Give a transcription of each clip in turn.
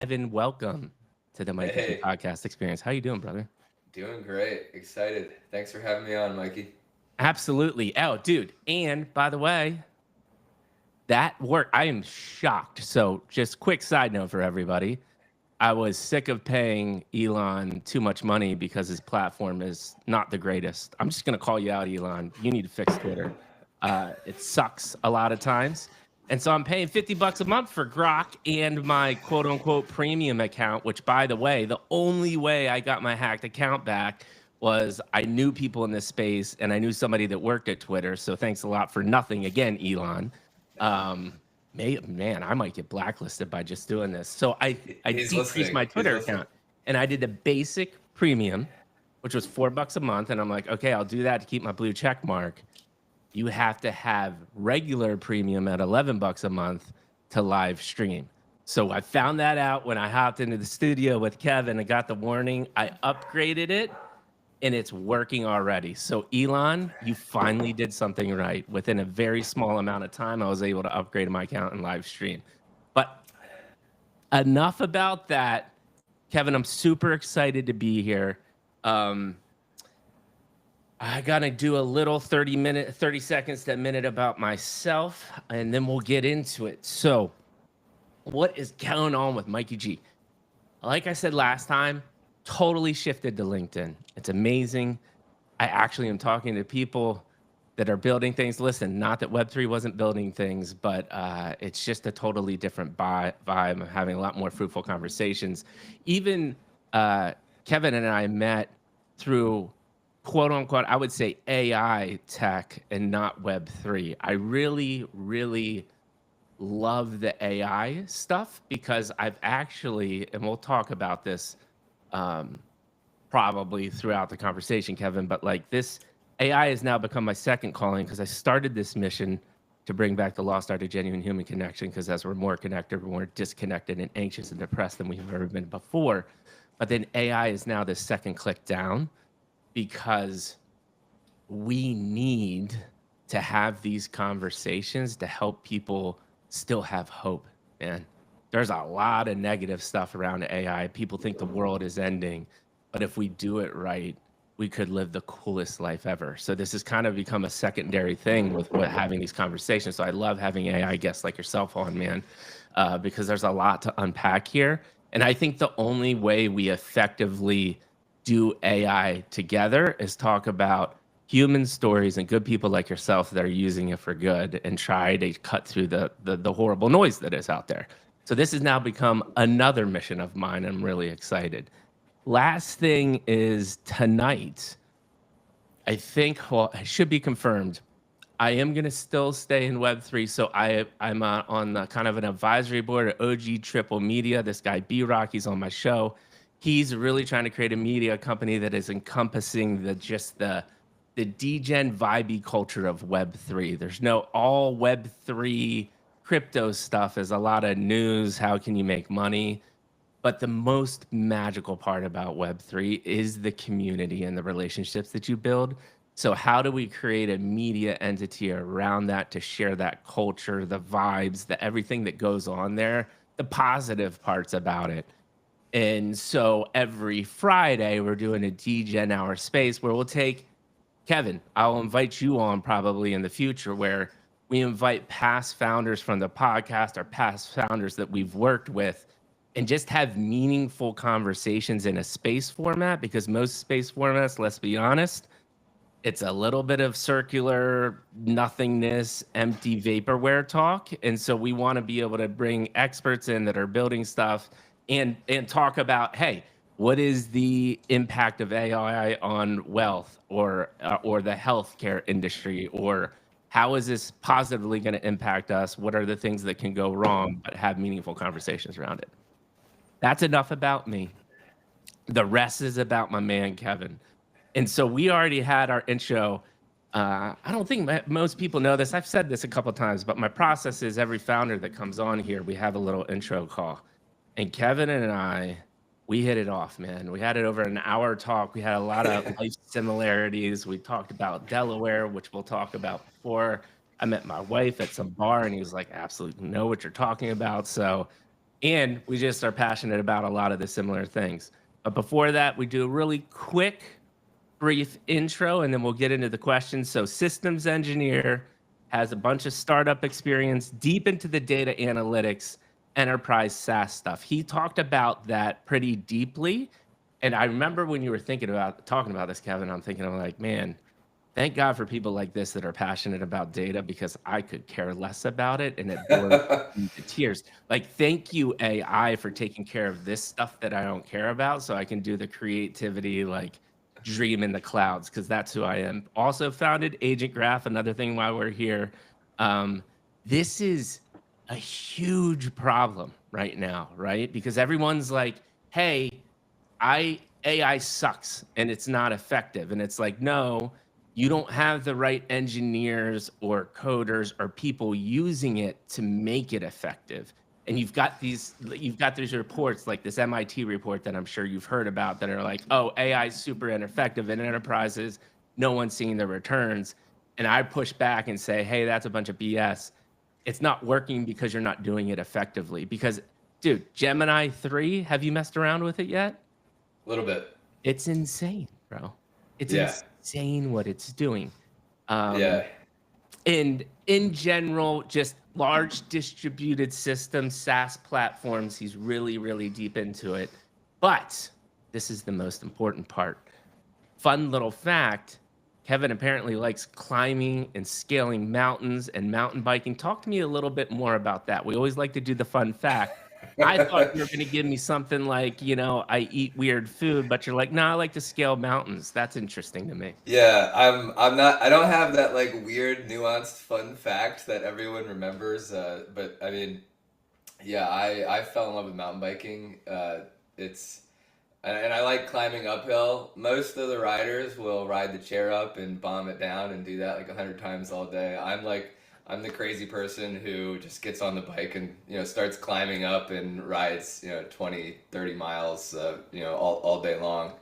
Evan, welcome to the Mikey G Hey, podcast experience. How you doing, brother? doing great. Excited. Thanks for having me on, Mikey. Absolutely. Oh, dude. And by the way, that work, I am shocked. So, just quick side note for everybody. I was sick of paying Elon too much money because his platform is not the greatest. I'm just going to call you out, Elon. You need to fix Twitter. It sucks a lot of times. And so I'm paying $50 a month for Grok and my quote unquote premium account, which, by the way, the only way I got my hacked account back was I knew people in this space and I knew somebody that worked at Twitter. So thanks a lot for nothing again, Elon. Um, man, I might get blacklisted by just doing this. So I He's decreased listening. my He's Twitter listening. account and I did the basic premium, which was $4 a month. And I'm like, okay, I'll do that to keep my blue check mark. You have to have regular premium at $11 a month to live stream. So I found that out when I hopped into the studio with Kevin and got the warning. I upgraded it and it's working already. So Elon, you finally did something right. Within a very small amount of time, I was able to upgrade my account and live stream. But enough about that. Kevin, I'm super excited to be here. Um, I gotta do a little 30 seconds to a minute about myself, and then we'll get into it. So, what is going on with Mikey G? Like I said last time, totally shifted to LinkedIn. It's amazing. I actually am talking to people that are building things. Listen, not that Web3 wasn't building things, but it's just a totally different vibe. I'm having a lot more fruitful conversations. Even Kevin and I met through quote unquote, I would say AI tech and not Web3. I really, really love the AI stuff because I've actually, and we'll talk about this um, probably throughout the conversation, Kevin, but like this AI has now become my second calling because I started this mission to bring back the lost art of genuine human connection because as we're more connected, we're more disconnected and anxious and depressed than we've ever been before. But then AI is now the second click down because we need to have these conversations to help people still have hope, man. There's a lot of negative stuff around AI. People think the world is ending, but if we do it right, we could live the coolest life ever. So this has kind of become a secondary thing with what having these conversations. So I love having AI guests like yourself on, man, because there's a lot to unpack here. And I think the only way we effectively do AI together is talk about human stories and good people like yourself that are using it for good and try to cut through the horrible noise that is out there. So this has now become another mission of mine. I'm really excited. Last thing is tonight. I think, well, it should be confirmed. I am going to still stay in Web3. So I'm on the, kind of an advisory board at OG Triple Media. This guy, B Rock, he's on my show. He's really trying to create a media company that is encompassing the degen vibey culture of Web3. There's no all Web3 crypto stuff is a lot of news. How can you make money? But the most magical part about Web3 is the community and the relationships that you build. So, how do we create a media entity around that to share that culture, the vibes, the everything that goes on there, the positive parts about it? And so, every Friday, we're doing a DGen hour space where we'll take Kevin, I'll invite you on probably in the future where we invite past founders from the podcast or past founders that we've worked with and just have meaningful conversations in a space format because most space formats, let's be honest, it's a little bit of circular nothingness, empty vaporware talk. And so we want to be able to bring experts in that are building stuff and talk about, hey, what is the impact of AI on wealth or the healthcare industry or how is this positively going to impact us? What are the things that can go wrong, but have meaningful conversations around it? That's enough about me. The rest is about my man, Kevin. And so we already had our intro. I don't think most people know this. I've said this a couple times, but my process is every founder that comes on here, we have a little intro call. And Kevin and I, we hit it off, man. We had it over an hour talk. We had a lot of life similarities. We talked about Delaware, which we'll talk about before. I met my wife at some bar, and he was like, absolutely know what you're talking about. So And we just are passionate about a lot of the similar things. But before that, we do a really quick, brief intro, and then we'll get into the questions. So systems engineer, has a bunch of startup experience, deep into the data analytics, enterprise SaaS stuff. He talked about that pretty deeply. And I remember when you were talking about this, Kevin, I'm thinking, I'm like, man, thank God for people like this that are passionate about data, because I could care less about it and it bores me to tears. Like, thank you, AI, for taking care of this stuff that I don't care about, so I can do the creativity, like dream in the clouds, because that's who I am. Also founded Agent Graph, another thing while we're here. This is a huge problem right now, right? Because everyone's like, hey, AI sucks and it's not effective. And it's like, no, you don't have the right engineers or coders or people using it to make it effective. And you've got these reports, like this MIT report that I'm sure you've heard about, that are like, oh, AI is super ineffective in enterprises. No one's seeing the returns. And I push back and say, hey, that's a bunch of BS. It's not working because you're not doing it effectively. Because, dude, Gemini 3, have you messed around with it yet? A little bit. It's insane, bro. It's insane what it's doing. Yeah. And in general, just large distributed systems, SaaS platforms, he's really, really deep into it. But this is the most important part. Fun little fact, Kevin apparently likes climbing and scaling mountains and mountain biking. Talk to me a little bit more about that. We always like to do the fun fact. I thought you were going to give me something like, I eat weird food, but you're like, no, I like to scale mountains. That's interesting to me. Yeah, I don't have that like weird nuanced fun fact that everyone remembers, but I mean, yeah, I fell in love with mountain biking. And I like climbing uphill. Most of the riders will ride the chair up and bomb it down and do that like 100 times all day. I'm the crazy person who just gets on the bike and starts climbing up and rides 20, 30 miles all day long.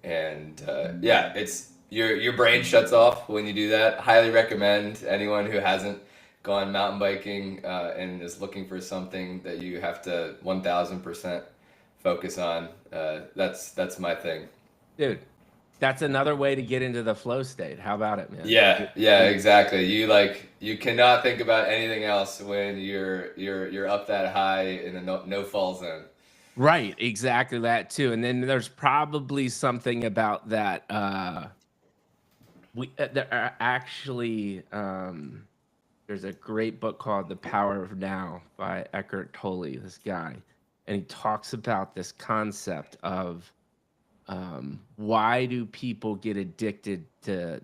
And yeah, it's your brain shuts off when you do that. Highly recommend anyone who hasn't gone mountain biking and is looking for something that you have to 1000% focus on. That's my thing. Dude, that's another way to get into the flow state. How about it, man? Yeah, exactly. You cannot think about anything else when you're up that high in a no fall zone. Right, exactly that too. And then there's probably something about that. There are actually there's a great book called The Power of Now by Eckhart Tolle, this guy, and he talks about this concept of why do people get addicted to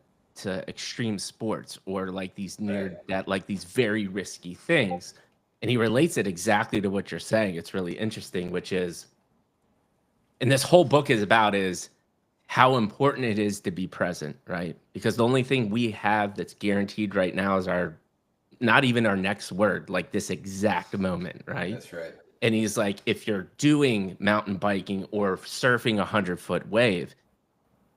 extreme sports or like these like these very risky things. And he relates it exactly to what you're saying. It's really interesting, which is, and this whole book is about, is how important it is to be present, right? Because the only thing we have that's guaranteed right now is not even our next word, like this exact moment, right? That's right. And he's like, if you're doing mountain biking or surfing 100-foot wave,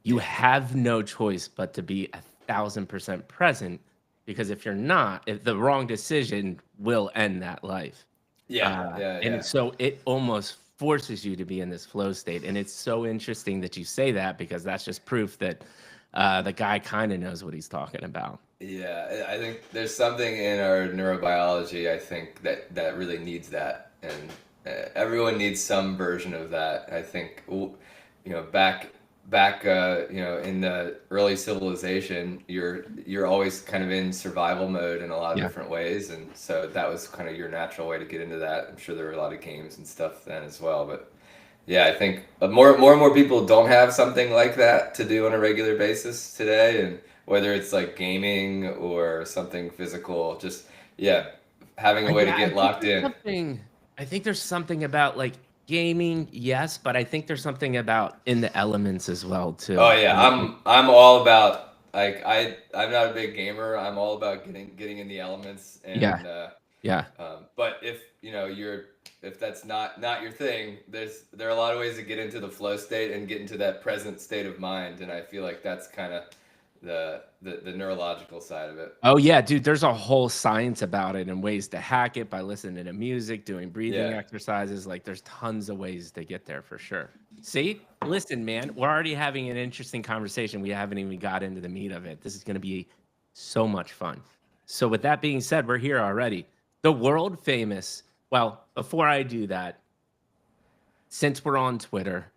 you have no choice but to be 1000% present, because if you're not, if the wrong decision will end that life. And so it almost forces you to be in this flow state. And it's so interesting that you say that, because that's just proof that the guy kind of knows what he's talking about. Yeah, I think there's something in our neurobiology, I think, that really needs that. And everyone needs some version of that. I think, back in the early civilization, you're always kind of in survival mode in a lot of different ways, and so that was kind of your natural way to get into that. I'm sure there were a lot of games and stuff then as well, but yeah, I think more and more people don't have something like that to do on a regular basis today, and whether it's like gaming or something physical, just having a way to get locked in. I think there's something about like gaming, yes, but I think there's something about in the elements as well too. Oh yeah, I'm all about, like, I'm not a big gamer. I'm all about getting in the elements. And but if if that's not your thing, there are a lot of ways to get into the flow state and get into that present state of mind. And I feel like that's kind of the neurological side of it. Oh yeah, dude, there's a whole science about it and ways to hack it by listening to music, doing breathing Yeah. exercises. Like there's tons of ways to get there for sure. See? Listen, man, we're already having an interesting conversation. We haven't even got into the meat of it. This is going to be so much fun. So with that being said, we're here already. The world famous. Well, before I do that, since we're on Twitter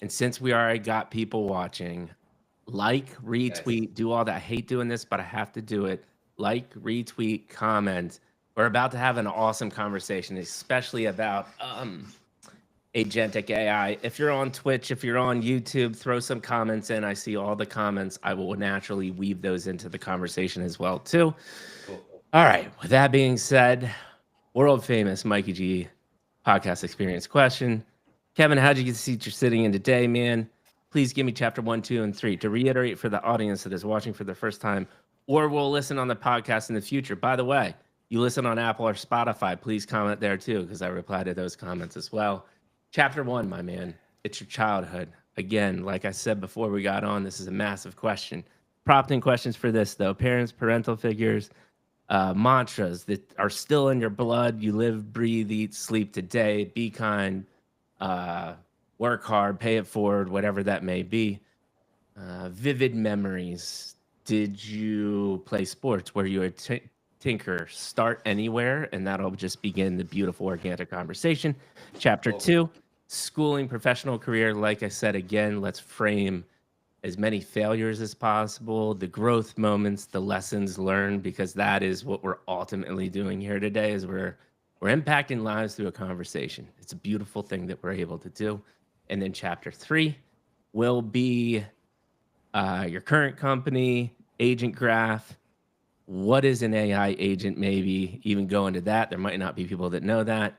and since we already got people watching, like, Nice. retweet, do all that. I hate doing this, but I have to do it. Like, retweet, comment. We're about to have an awesome conversation, especially about agentic AI. If you're on Twitch, if you're on YouTube, throw some comments in. I see all the comments. I will naturally weave those into the conversation as well, too. Cool. All right. With that being said, world famous Mikey G podcast experience question. Kevin, how'd you get the seat you're sitting in today, man? Please give me chapter 1, 2, and 3. To reiterate for the audience that is watching for the first time, or will listen on the podcast in the future. By the way, you listen on Apple or Spotify, please comment there too, because I reply to those comments as well. Chapter 1, my man, it's your childhood. Again, like I said before we got on, this is a massive question. Prompting questions for this, though. Parents, parental figures, mantras that are still in your blood. You live, breathe, eat, sleep today. Be kind. Work hard, pay it forward, whatever that may be. Vivid memories. Did you play sports? Were you a tinker? Start anywhere, and that'll just begin the beautiful organic conversation. Chapter Cool. 2, schooling, professional career. Like I said, again, let's frame as many failures as possible, the growth moments, the lessons learned, because that is what we're ultimately doing here today. Is we're impacting lives through a conversation. It's a beautiful thing that we're able to do. And then chapter 3 will be your current company, Agent Graph. What is an AI agent? Maybe even go into that. There might not be people that know that.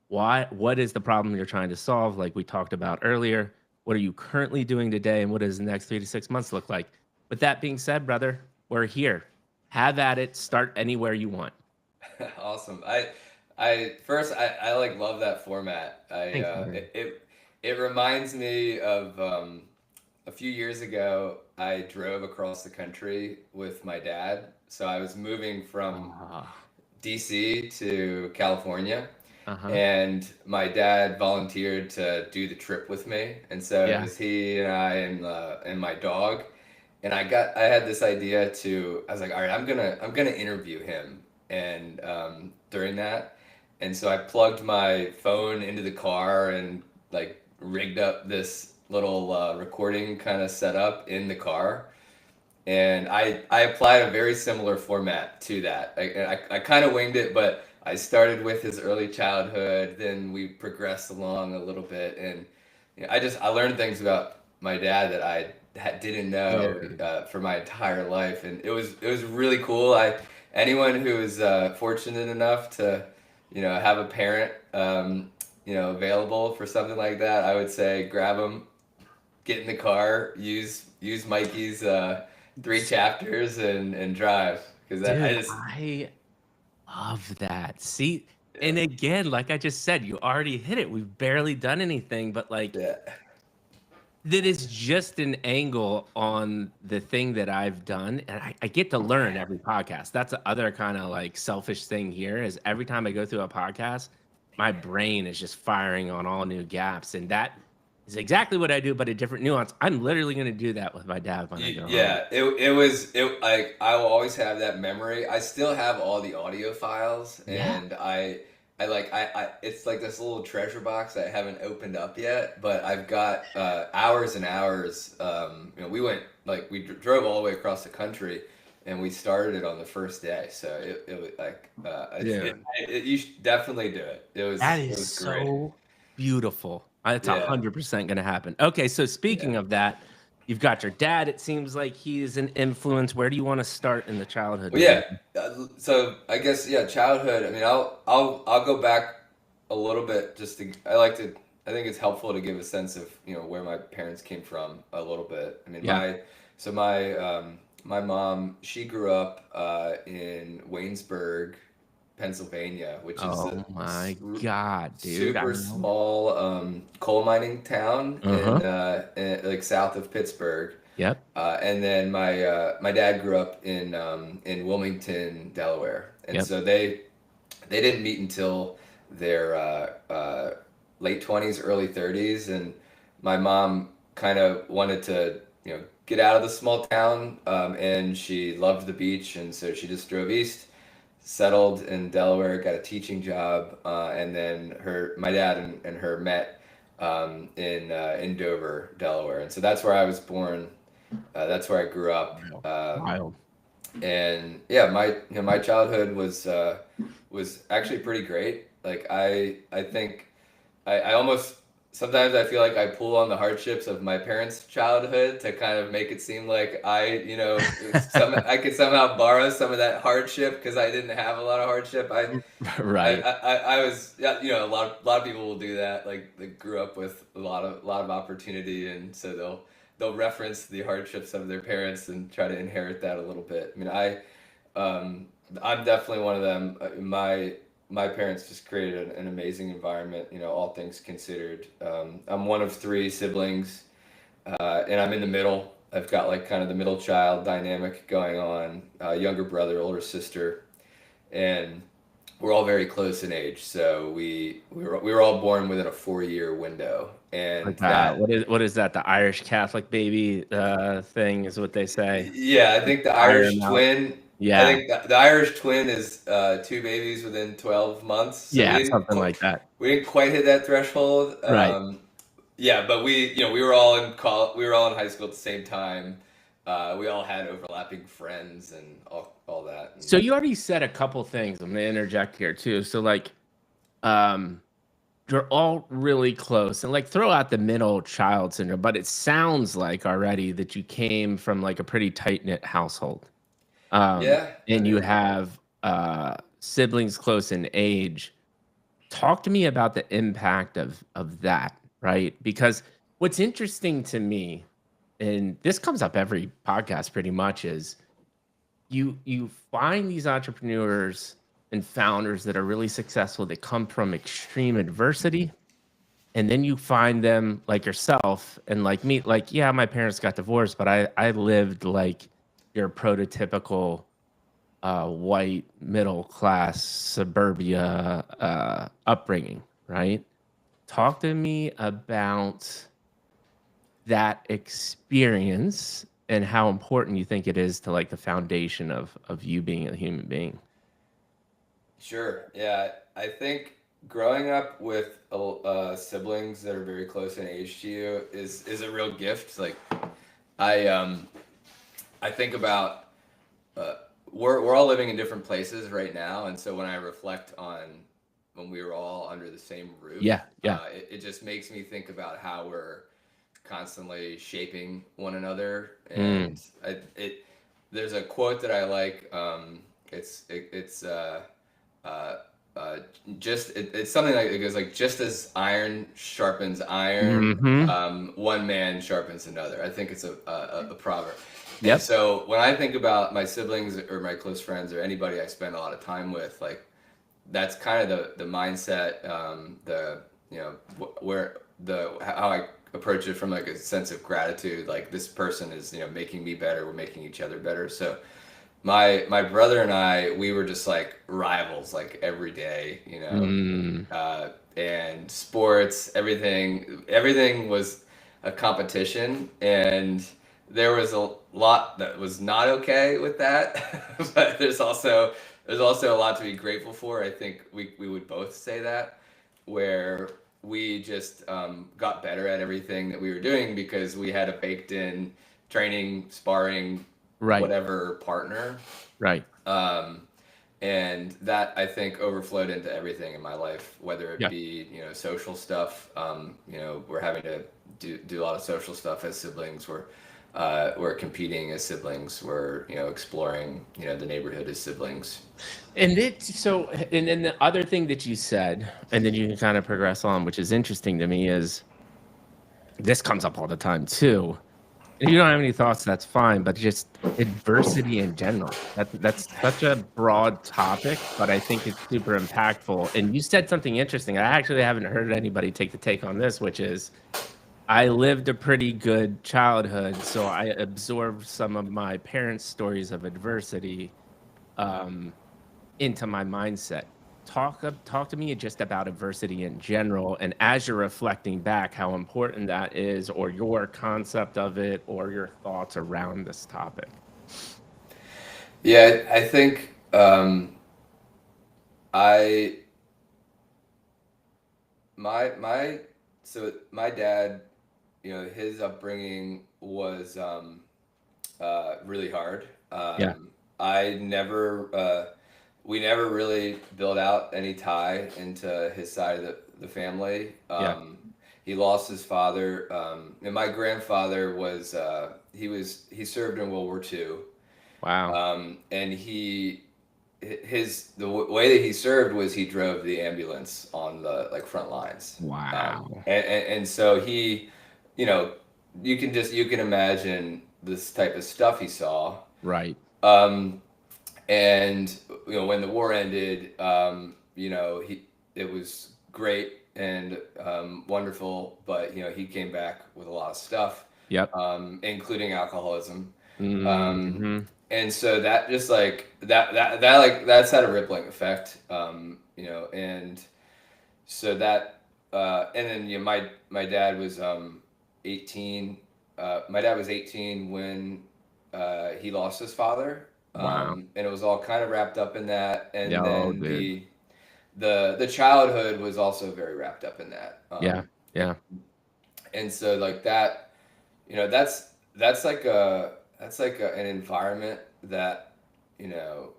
What is the problem you're trying to solve? Like we talked about earlier. What are you currently doing today? And what does the next 3 to 6 months look like? With that being said, brother, we're here. Have at it. Start anywhere you want. Awesome. I like love that format. Thank you, man. It reminds me of a few years ago. I drove across the country with my dad. So I was moving from DC to California, and my dad volunteered to do the trip with me. And so it Yeah. was he and I and my dog. And I had this idea I was like, all right, I'm gonna interview him. And during that, and so I plugged my phone into the car and like rigged up this little recording kind of setup in the car. And I applied a very similar format to that. I kind of winged it, but I started with his early childhood. Then we progressed along a little bit, and I learned things about my dad that I didn't know for my entire life, and it was really cool. Anyone who is fortunate enough to have a parent available for something like that, I would say grab them, get in the car, use Mikey's 3 chapters and drive, because I love that. See, and again, like I just said, you already hit it. We've barely done anything, but like that is just an angle on the thing that I've done. And I get to learn every podcast. That's the other kind of like selfish thing here is every time I go through a podcast, my brain is just firing on all new gaps. And that is exactly what I do, but a different nuance. I'm literally going to do that with my dad when I go home. I will always have that memory. I still have all the audio files, and I it's like this little treasure box I haven't opened up yet, but I've got hours and hours. We drove all the way across the country, and we started it on the first day. So it was like you should definitely do it. It was so great. Beautiful. It's 100% going to happen. Okay, so speaking of that, you've got your dad. It seems like he's an influence. Where do you want to start in the childhood? Well, so I guess childhood. I mean, I'll go back a little bit. I think it's helpful to give a sense of where my parents came from a little bit. I mean, my mom, she grew up in Waynesburg, Pennsylvania, which is my God, dude, super small coal mining town in like south of Pittsburgh. Yep. And then my dad grew up in Wilmington, Delaware, and Yep. so they didn't meet until their late 20s, early 30s, and my mom kind of wanted to, get out of the small town, and she loved the beach, and so she just drove east, settled in Delaware, got a teaching job, and then my dad and her met in Dover, Delaware, and so that's where I was born. That's where I grew up. Wild. And yeah, my childhood was actually pretty great. Like I think I almost sometimes I feel like I pull on the hardships of my parents' childhood to kind of make it seem like I could somehow borrow some of that hardship because I didn't have a lot of hardship. Right. I was, yeah, a lot of people will do that. Like they grew up with a lot of opportunity, and so they'll reference the hardships of their parents and try to inherit that a little bit. I mean, I'm definitely one of them. My parents just created an amazing environment. All things considered. I'm one of three siblings, and I'm in the middle. I've got like kind of the middle child dynamic going on. Younger brother, older sister, and we're all very close in age. So we were all born within a 4-year window, and Like that what is that? The Irish Catholic baby thing is what they say. yeah, I think the Iron Irish out. twin. I Yeah. think the Irish twin is two babies within 12 months. So Yeah, something like that. we didn't quite hit that threshold. Right. Yeah, but we were all in we were all in high school at the same time. We all had overlapping friends and all that. So you already said a couple things. I'm gonna interject here too. So like, um, you're all really close, and like throw out the middle child syndrome, but it sounds like already that you came from like a pretty tight knit household. Yeah, I And you mean, have siblings close in age. Talk to me about the impact of that, right? Because what's interesting to me, and this comes up every podcast pretty much, is you find these entrepreneurs and founders that are really successful that come from extreme adversity, and then you find them like yourself and like me, like, yeah, my parents got divorced, but I lived like your prototypical white middle class suburbia upbringing, right? Talk to me about that experience and how important you think it is to like the foundation of you being a human being. sure. Yeah, I think growing up with siblings that are very close in age to you is a real gift. Like I I think about uh, we're all living in different places right now, and so when I reflect on when we were all under the same roof, Yeah, yeah. it just makes me think about how we're constantly shaping one another. Mm, And there's a quote that I like. It's uh, uh, it's something like it goes like just as iron sharpens iron, hmm. one man sharpens another. I think it's a proverb. And Yep. so when I think about my siblings or my close friends or anybody I spend a lot of time with, like that's kind of the mindset, the where the how I approach it from like a sense of gratitude. Like this person is making me better. We're making each other better. So my brother and I, we were just like rivals, like every day, Mm, and sports, everything was a competition, and there was a lot that was not okay with that, but there's also a lot to be grateful for. I think we would both say that, where we just got better at everything that we were doing because we had a baked in training, sparring, right. whatever partner. Right. Um, and that I think overflowed into everything in my life, whether it Yeah. be social stuff. We're having to do a lot of social stuff as siblings. We're competing as siblings. We're exploring the neighborhood as siblings. And then the other thing that you said, and then you can kind of progress on, which is interesting to me, is this comes up all the time too. If you don't have any thoughts, that's fine. But just adversity in general. That's such a broad topic, but I think it's super impactful. And you said something interesting. I actually haven't heard anybody take the take on this, which is I lived a pretty good childhood, so I absorbed some of my parents' stories of adversity um, into my mindset. Talk to me just about adversity in general, and as you're reflecting back, how important that is, or your concept of it, or your thoughts around this topic. Yeah, I think I my so my dad, his upbringing was really hard. Yeah, I never we never really built out any tie into his side of the family. yeah. He lost his father, and my grandfather he served in World War II, Wow. and way that he served was he drove the ambulance on the like front lines, Wow. and so you know, you can imagine this type of stuff he saw. Right. Um, and when the war ended, it was great and wonderful, but he came back with a lot of stuff, Yep. including alcoholism. Um, Hmm. and so that just like that like that's had a rippling effect, and so that and then my dad was 18. My dad was 18 when he lost his father, Wow. and it was all kind of wrapped up in that. And Yo, then dude. the childhood was also very wrapped up in that. Yeah. And, Yeah. and so like that, that's like an environment that you know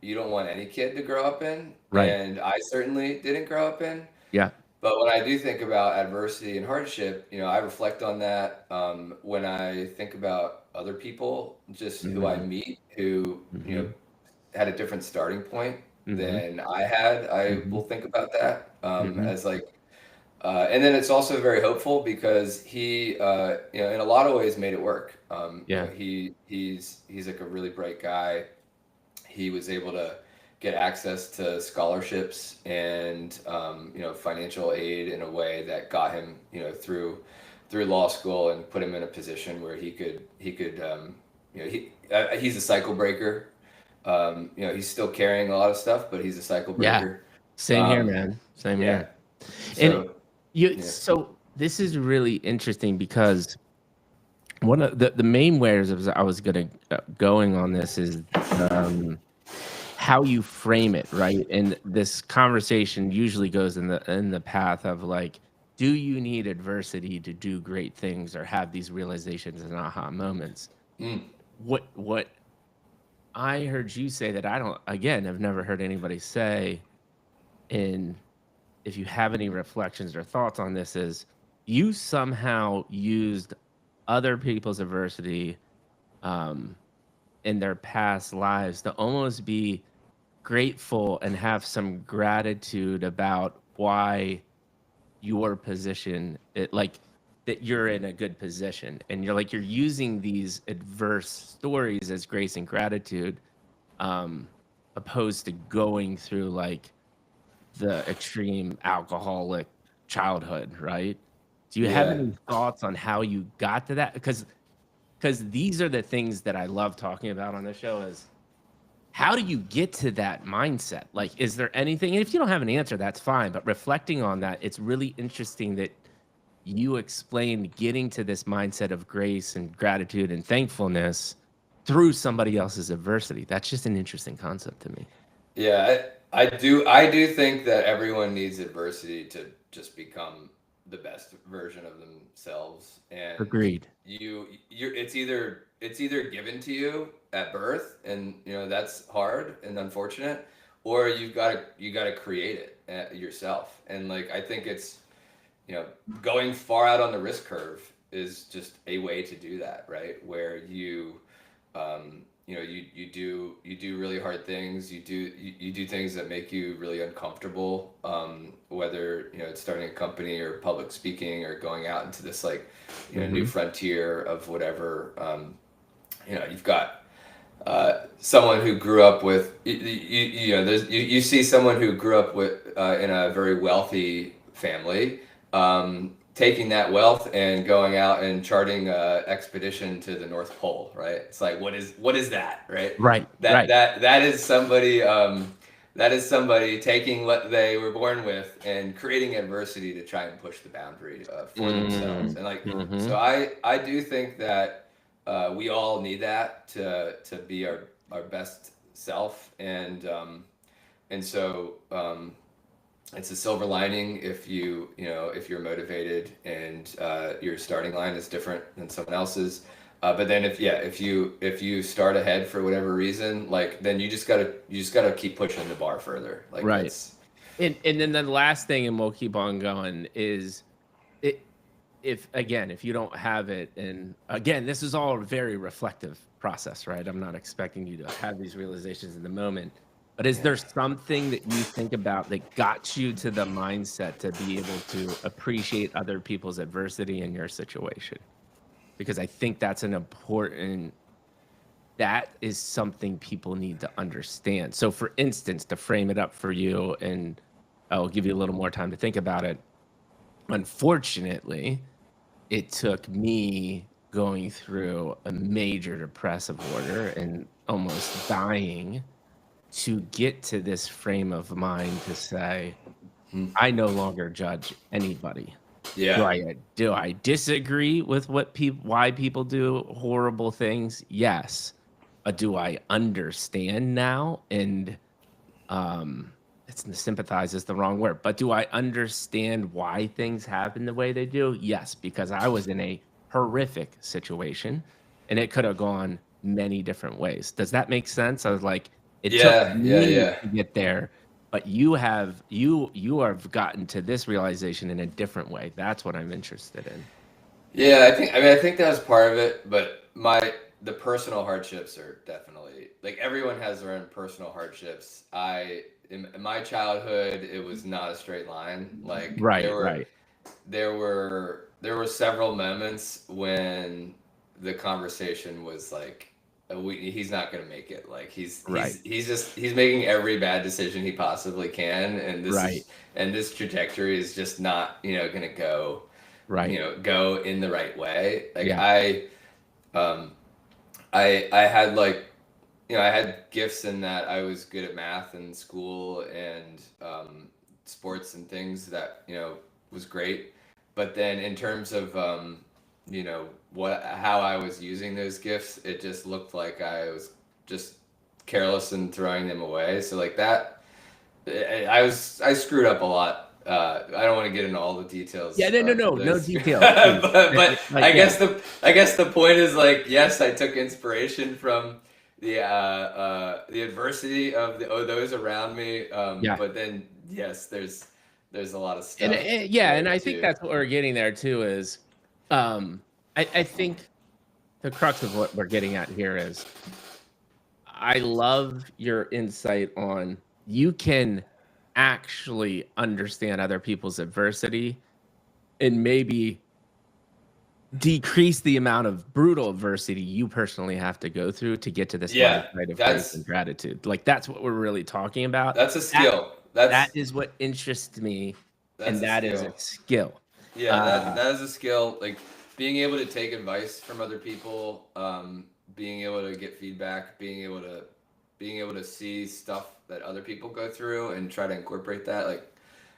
you don't want any kid to grow up in, Right. and I certainly didn't grow up in. Yeah. But when I do think about adversity and hardship, I reflect on that when I think about other people, just who I Hmm. meet, who Hmm. had a different starting point Hmm. than I had. I Hmm. will think about that Hmm. as like, and then it's also very hopeful because he, in a lot of ways, made it work. Yeah. He's like a really bright guy. He was able to get access to scholarships and financial aid in a way that got him through law school and put him in a position where he could he's a cycle breaker. He's still carrying a lot of stuff, but he's a cycle Yeah. breaker. Same here, Um, man. Same yeah. here. And So yeah. so this is really interesting because one of the main wares I was gonna going on this is um, how you frame it, right? And this conversation usually goes in the path of like, do you need adversity to do great things or have these realizations and aha moments? Mm, What I heard you say that I don't again have never heard anybody say, and if you have any reflections or thoughts on this, is you somehow used other people's adversity um, in their past lives to almost be grateful and have some gratitude about why your position it like that you're in a good position, and you're using these adverse stories as grace and gratitude, um opposed to going through like the extreme alcoholic childhood, right? Do you have yeah. any thoughts on how you got to that? Because these are the things that I love talking about on the show is how do you get to that mindset? Like, is there anything, and if you don't have an answer, that's fine, but reflecting on that, it's really interesting that you explained getting to this mindset of grace and gratitude and thankfulness through somebody else's adversity. That's just an interesting concept to me. Yeah, I do think that everyone needs adversity to just become the best version of themselves. And Agreed. it's either given to you at birth, and that's hard and unfortunate, or you got to create it yourself. And like I think it's you know, going far out on the risk curve is just a way to do that, right? Where you do really hard things. You do things that make you really uncomfortable. Whether it's starting a company or public speaking or going out into this like new Hmm. frontier of whatever. You've got someone who grew up with you see someone who grew up with in a very wealthy family, taking that wealth and going out and charting a expedition to the North Pole, right? It's like, what is that, right? Right. That Right. that is somebody that is somebody taking what they were born with and creating adversity to try and push the boundary for themselves. And like, Mm-hmm. so I do think that we all need that to be our best self, and so it's a silver lining if if you're motivated and your starting line is different than someone else's. But then if you start ahead for whatever reason, like then you just gotta keep pushing the bar further. Like Right. that's And then the last thing, and we'll keep on going, is it if you don't have it, and again, this is all a very reflective process, right? I'm not expecting you to have these realizations in the moment, but is there something that you think about that got you to the mindset to be able to appreciate other people's adversity in your situation? Because I think that's an important, that is something people need to understand. So for instance, to frame it up for you, and I'll give you a little more time to think about it. Unfortunately, it took me going through a major depressive order and almost dying to get to this frame of mind to say, I no longer judge anybody. yeah. Do I disagree with why people do horrible things? Yes. But do I understand now? And it's sympathize is the wrong word, but do I understand why things happen the way they do? Yes, because I was in a horrific situation and it could have gone many different ways. Does that make sense? I was like, it took me Yeah. to get there, but you have gotten to this realization in a different way. That's what I'm interested in. Yeah, I think that was part of it, but the personal hardships are definitely, like, everyone has their own personal hardships. In my childhood, it was not a straight line. Like Right, right, there were several moments when the conversation was like, he's not gonna make it. Like right, he's making every bad decision he possibly can, right, and this trajectory is just not gonna right. go in the right way. Like Yeah, um I had like I had gifts in that I was good at math in school and sports and things that was great. But then in terms of how I was using those gifts, it just looked like I was just careless and throwing them away. So like that, I screwed up a lot. I don't want to get into all the details yeah. No, no, of no, no those, details, please. but Like, yeah, I guess the point is, like, yes, I took inspiration from the adversity of those around me. yeah. But then yes, there's a lot of And stuff yeah, and there I think too. that's what we're getting there too is, I think the crux of what we're getting at here is I love your insight on you can actually understand other people's adversity and maybe decrease the amount of brutal adversity you personally have to go through to get to this Yeah, mindset of grace that's and gratitude. Like that's what we're really talking about. that's a That skill. that is what interests me, That's and a that is a skill. skill. Yeah, Uh, that is a skill. Like being able to take advice from other people, being able to get feedback, being able to see stuff that other people go through and try to incorporate that. Like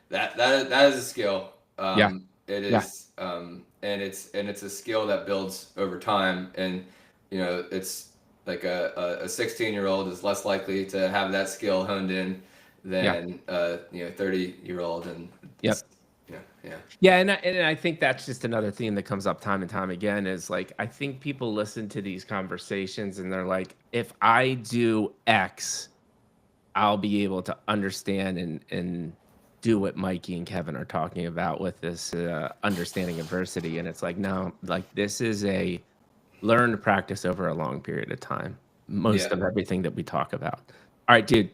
that is a skill. yeah, It yeah, is, and it's a skill that builds over time. And it's like a 16-year-old is less likely to have that skill honed in yeah, than 30-year-old, and yep. it's yeah. Yeah, and I think that's just another theme that comes up time and time again is like I think people listen to these conversations and they're like, if I do X, I'll be able to understand and do what Mikey and Kevin are talking about with this understanding adversity. And it's like, no, like this is a learned practice over a long period of time. Most Yeah. of everything that we talk about. All right, dude,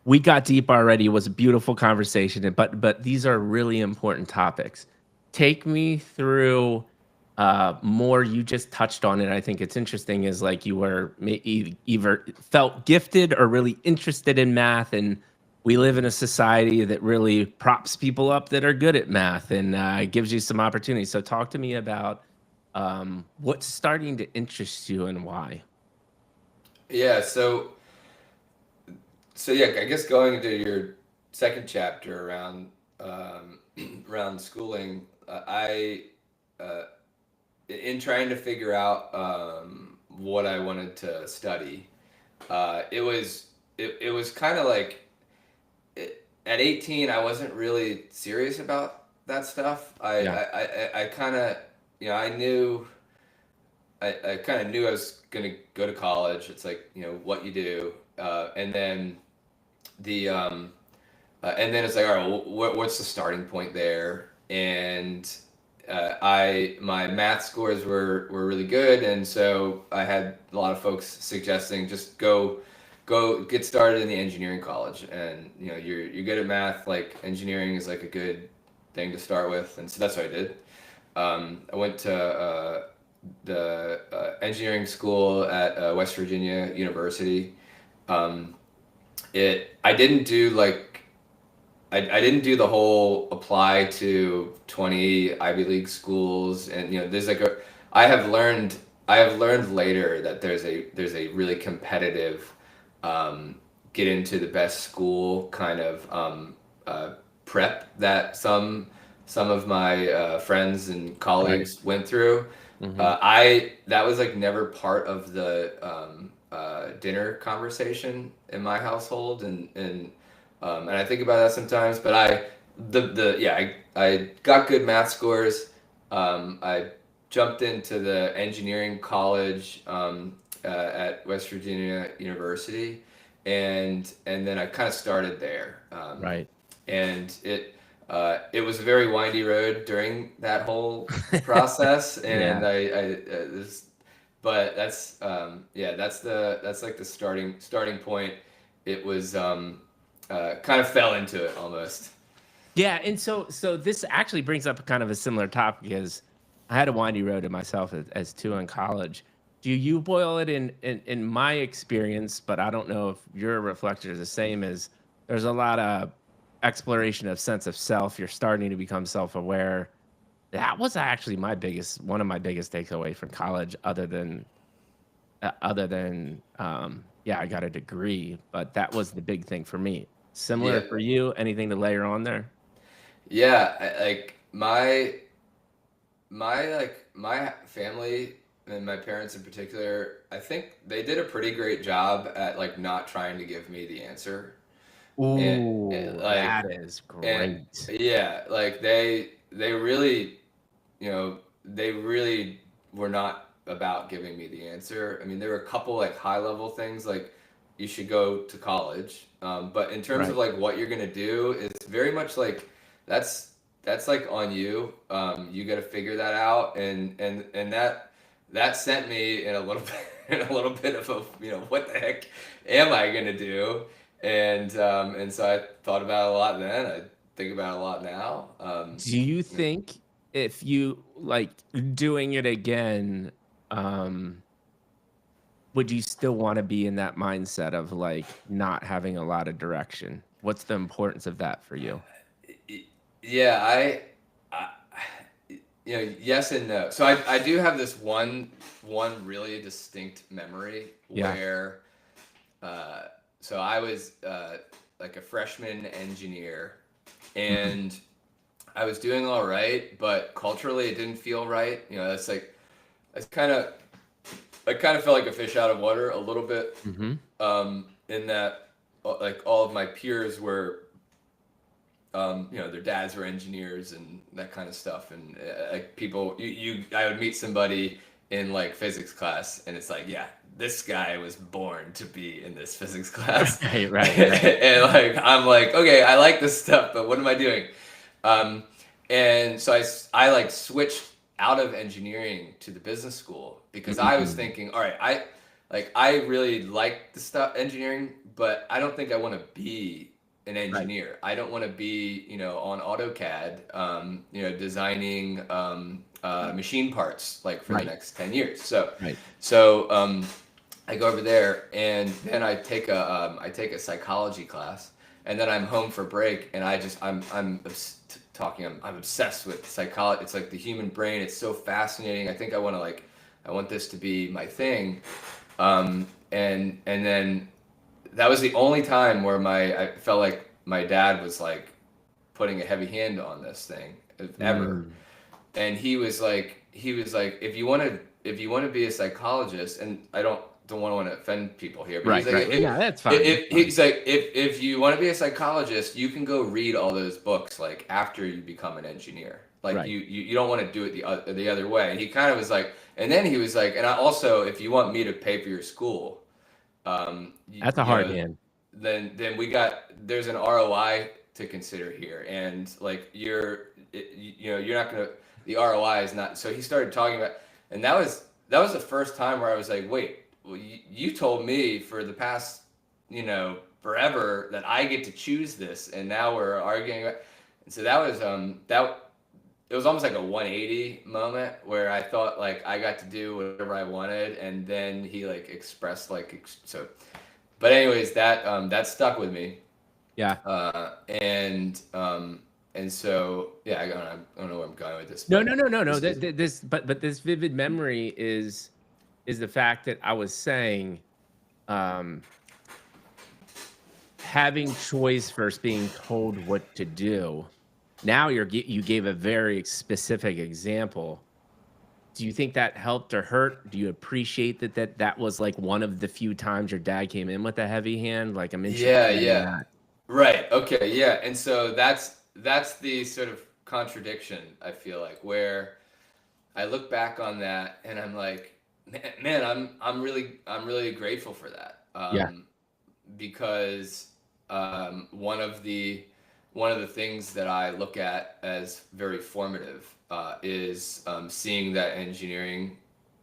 we got deep already. It was a beautiful conversation, but these are really important topics. Take me through more. You just touched on it. I think it's interesting. Is like you were either felt gifted or really interested in math, and we live in a society that really props people up that are good at math and gives you some opportunities. So talk to me about what's starting to interest you and why. Yeah, so yeah, I guess going into your second chapter around around schooling, I uh, in trying to figure out what I wanted to study, it was kind of like at 18 I wasn't really serious about that stuff. Yeah. I kind of, you know, I kind of knew I was gonna go to college. It's like, you know, what you do, and then the and then it's like, all right, well, what's the starting point there? And my math scores were really good, and so I had a lot of folks suggesting just go get started in the engineering college, and you know, you're good at math, like engineering is like a good thing to start with, and so that's what I did. I went to the engineering school at West Virginia University. Um, it I didn't do like I didn't do the whole apply to 20 Ivy League schools, and you know, there's like a I have learned later that there's a really competitive um, get into the best school kind of prep that some of my friends and Right. colleagues went through. Hmm. I That was like never part of the dinner conversation in my household, and I think about that sometimes. But the yeah, I got good math scores. I jumped into the engineering college at West Virginia University, and then I kind of started there. Right. And it was a very windy road during that whole process, Yeah. and this, but that's yeah, that's like the starting point. It was kind of fell into it almost. Yeah, and so this actually brings up kind of a similar topic because I had a windy road to myself as too in college. Do you boil it in my experience, but I don't know if your reflector is the same as there's a lot of exploration of sense of self. You're starting to become self-aware. That was actually one of my biggest takeaway from college, yeah, I got a degree, but that was the big thing for me. Similar Yeah, for you, anything to layer on there? yeah. Like my family and my parents in particular, I think they did a pretty great job at like not trying to give me the answer. And Ooh, that like is and great. yeah, like they really, you know, they really were not about giving me the answer. I mean, there were a couple like high level things like you should go to college, but in terms of Right. like what you're gonna do, it's very much like that's that's like on you. You got to figure that out, and that sent me in a little bit in a little bit of a, you know, what the heck am I gonna do? And so I thought about it a lot then. I think about it a lot now. Do you think if you like doing it again, um, would you still want to be in that mindset of like not having a lot of direction? What's the importance of that for you? Yeah, I, you know, yes and no. So I do have this one really distinct memory Yeah. where, uh, so I was like a freshman engineer, Mhm. and I was doing all right, but culturally it didn't feel right. You know, that's like I kind of I kind of felt like a fish out of water a little bit, Mhm. in that like all of my peers were, you know, their dads were engineers and that kind of stuff, and like people, I would meet somebody in like physics class, and it's like, yeah, this guy was born to be in this physics class, Right, right, right. and like I'm like, okay, I like this stuff, but what am I doing? Um, and so I like switched out of engineering to the business school because I was Mm. thinking, all right, I really like the stuff engineering, but I don't think I want to be an Right, engineer. I don't want to be, you know, on AutoCAD, you know, designing machine parts like for the right, next 10 years. So, right. so I go over there, and then I take a psychology class, and then I'm home for break, and I'm obsessed with psychology. It's like the human brain. It's so fascinating. I think I want this to be my thing. And then that was the only time where I felt like my dad was like putting a heavy hand on this thing ever. And he was like, if you want to be a psychologist, and I don't want to offend people here, but Right, he's like, right. Yeah, that's fine. he's like, if you want to be a psychologist, you can go read all those books like after you become an engineer. Like Right. you don't want to do it the other way. And he kind of was like, and then he was like, and I also, if you want me to pay for your school, That's a hard hand. then there's an ROI to consider here, and like you're not gonna, the ROI is not. So he started talking about, and that was the first time where I was like, wait, well, you told me for the past forever that I get to choose this, and now we're arguing about. And so that was it was almost like a 180 moment where I thought like I got to do whatever I wanted, and then he like expressed like so. But anyways, that stuck with me. Yeah. And so yeah, I don't know where I'm going with this. No. This vivid memory is the fact that I was saying, having choice versus being told what to do. Now you gave a very specific example. Do you think that helped or hurt? Do you appreciate that was like one of the few times your dad came in with a heavy hand? Like, I'm interested in that. Right. Okay. Yeah. And so that's the sort of contradiction, I feel like, where I look back on that and I'm like, man, I'm really grateful for that. Because one of the things that I look at as very formative is seeing that engineering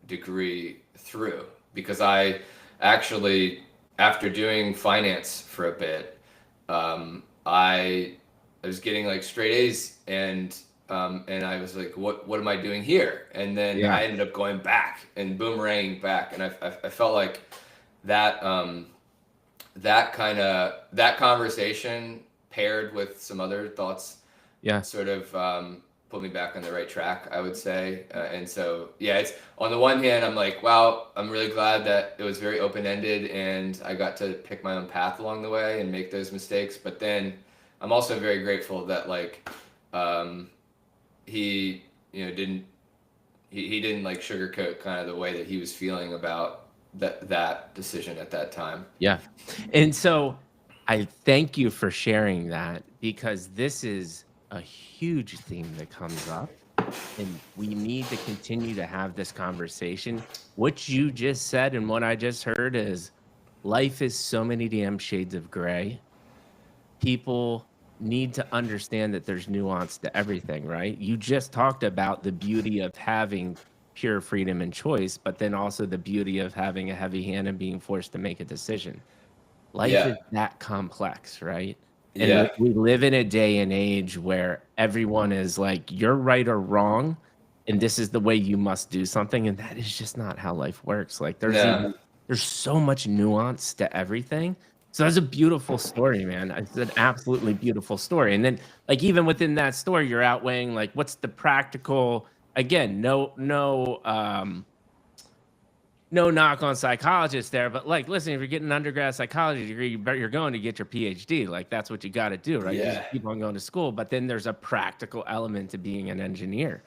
degree through. Because I actually, after doing finance for a bit, I was getting like straight A's, and I was like, what am I doing here? And then I ended up going back and boomeranging back, and I felt like that that conversation paired with some other thoughts, sort of put me back on the right track, I would say. And so it's, on the one hand, I'm like, wow, I'm really glad that it was very open-ended and I got to pick my own path along the way and make those mistakes. But then I'm also very grateful that like he didn't like sugarcoat kind of the way that he was feeling about that decision at that time. Yeah. And so I thank you for sharing that, because this is a huge theme that comes up, and we need to continue to have this conversation. What you just said and what I just heard is, life is so many damn shades of gray. People need to understand that there's nuance to everything, right? You just talked about the beauty of having pure freedom and choice, but then also the beauty of having a heavy hand and being forced to make a decision. Life is that complex, right? And we live in a day and age where everyone is like, you're right or wrong, and this is the way you must do something. And that is just not how life works. Like there's so much nuance to everything. So that's a beautiful story, man. It's an absolutely beautiful story. And then like, even within that story, you're outweighing like, what's the practical, again, no knock on psychologists there, but like, listen, if you're getting an undergrad psychology degree, you're going to get your PhD. Like, that's what you got to do, right? You just keep on going to school. But then there's a practical element to being an engineer,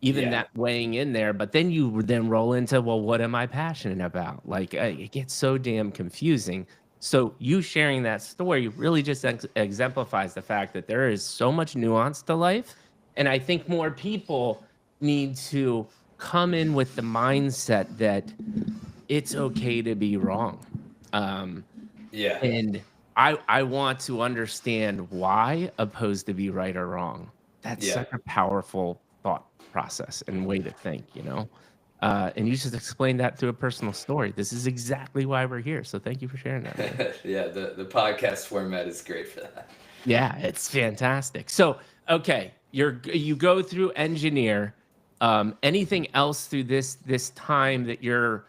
even that weighing in there. But then you then roll into, well, what am I passionate about? Like, it gets so damn confusing. So you sharing that story really just exemplifies the fact that there is so much nuance to life. And I think more people need to come in with the mindset that it's okay to be wrong. And I want to understand why, opposed to be right or wrong. That's such a powerful thought process and way to think, and you just explained that through a personal story. This is exactly why we're here. So thank you for sharing that. The podcast format is great for that. Yeah, it's fantastic. So, okay, you go through engineer. Anything else through this time that you're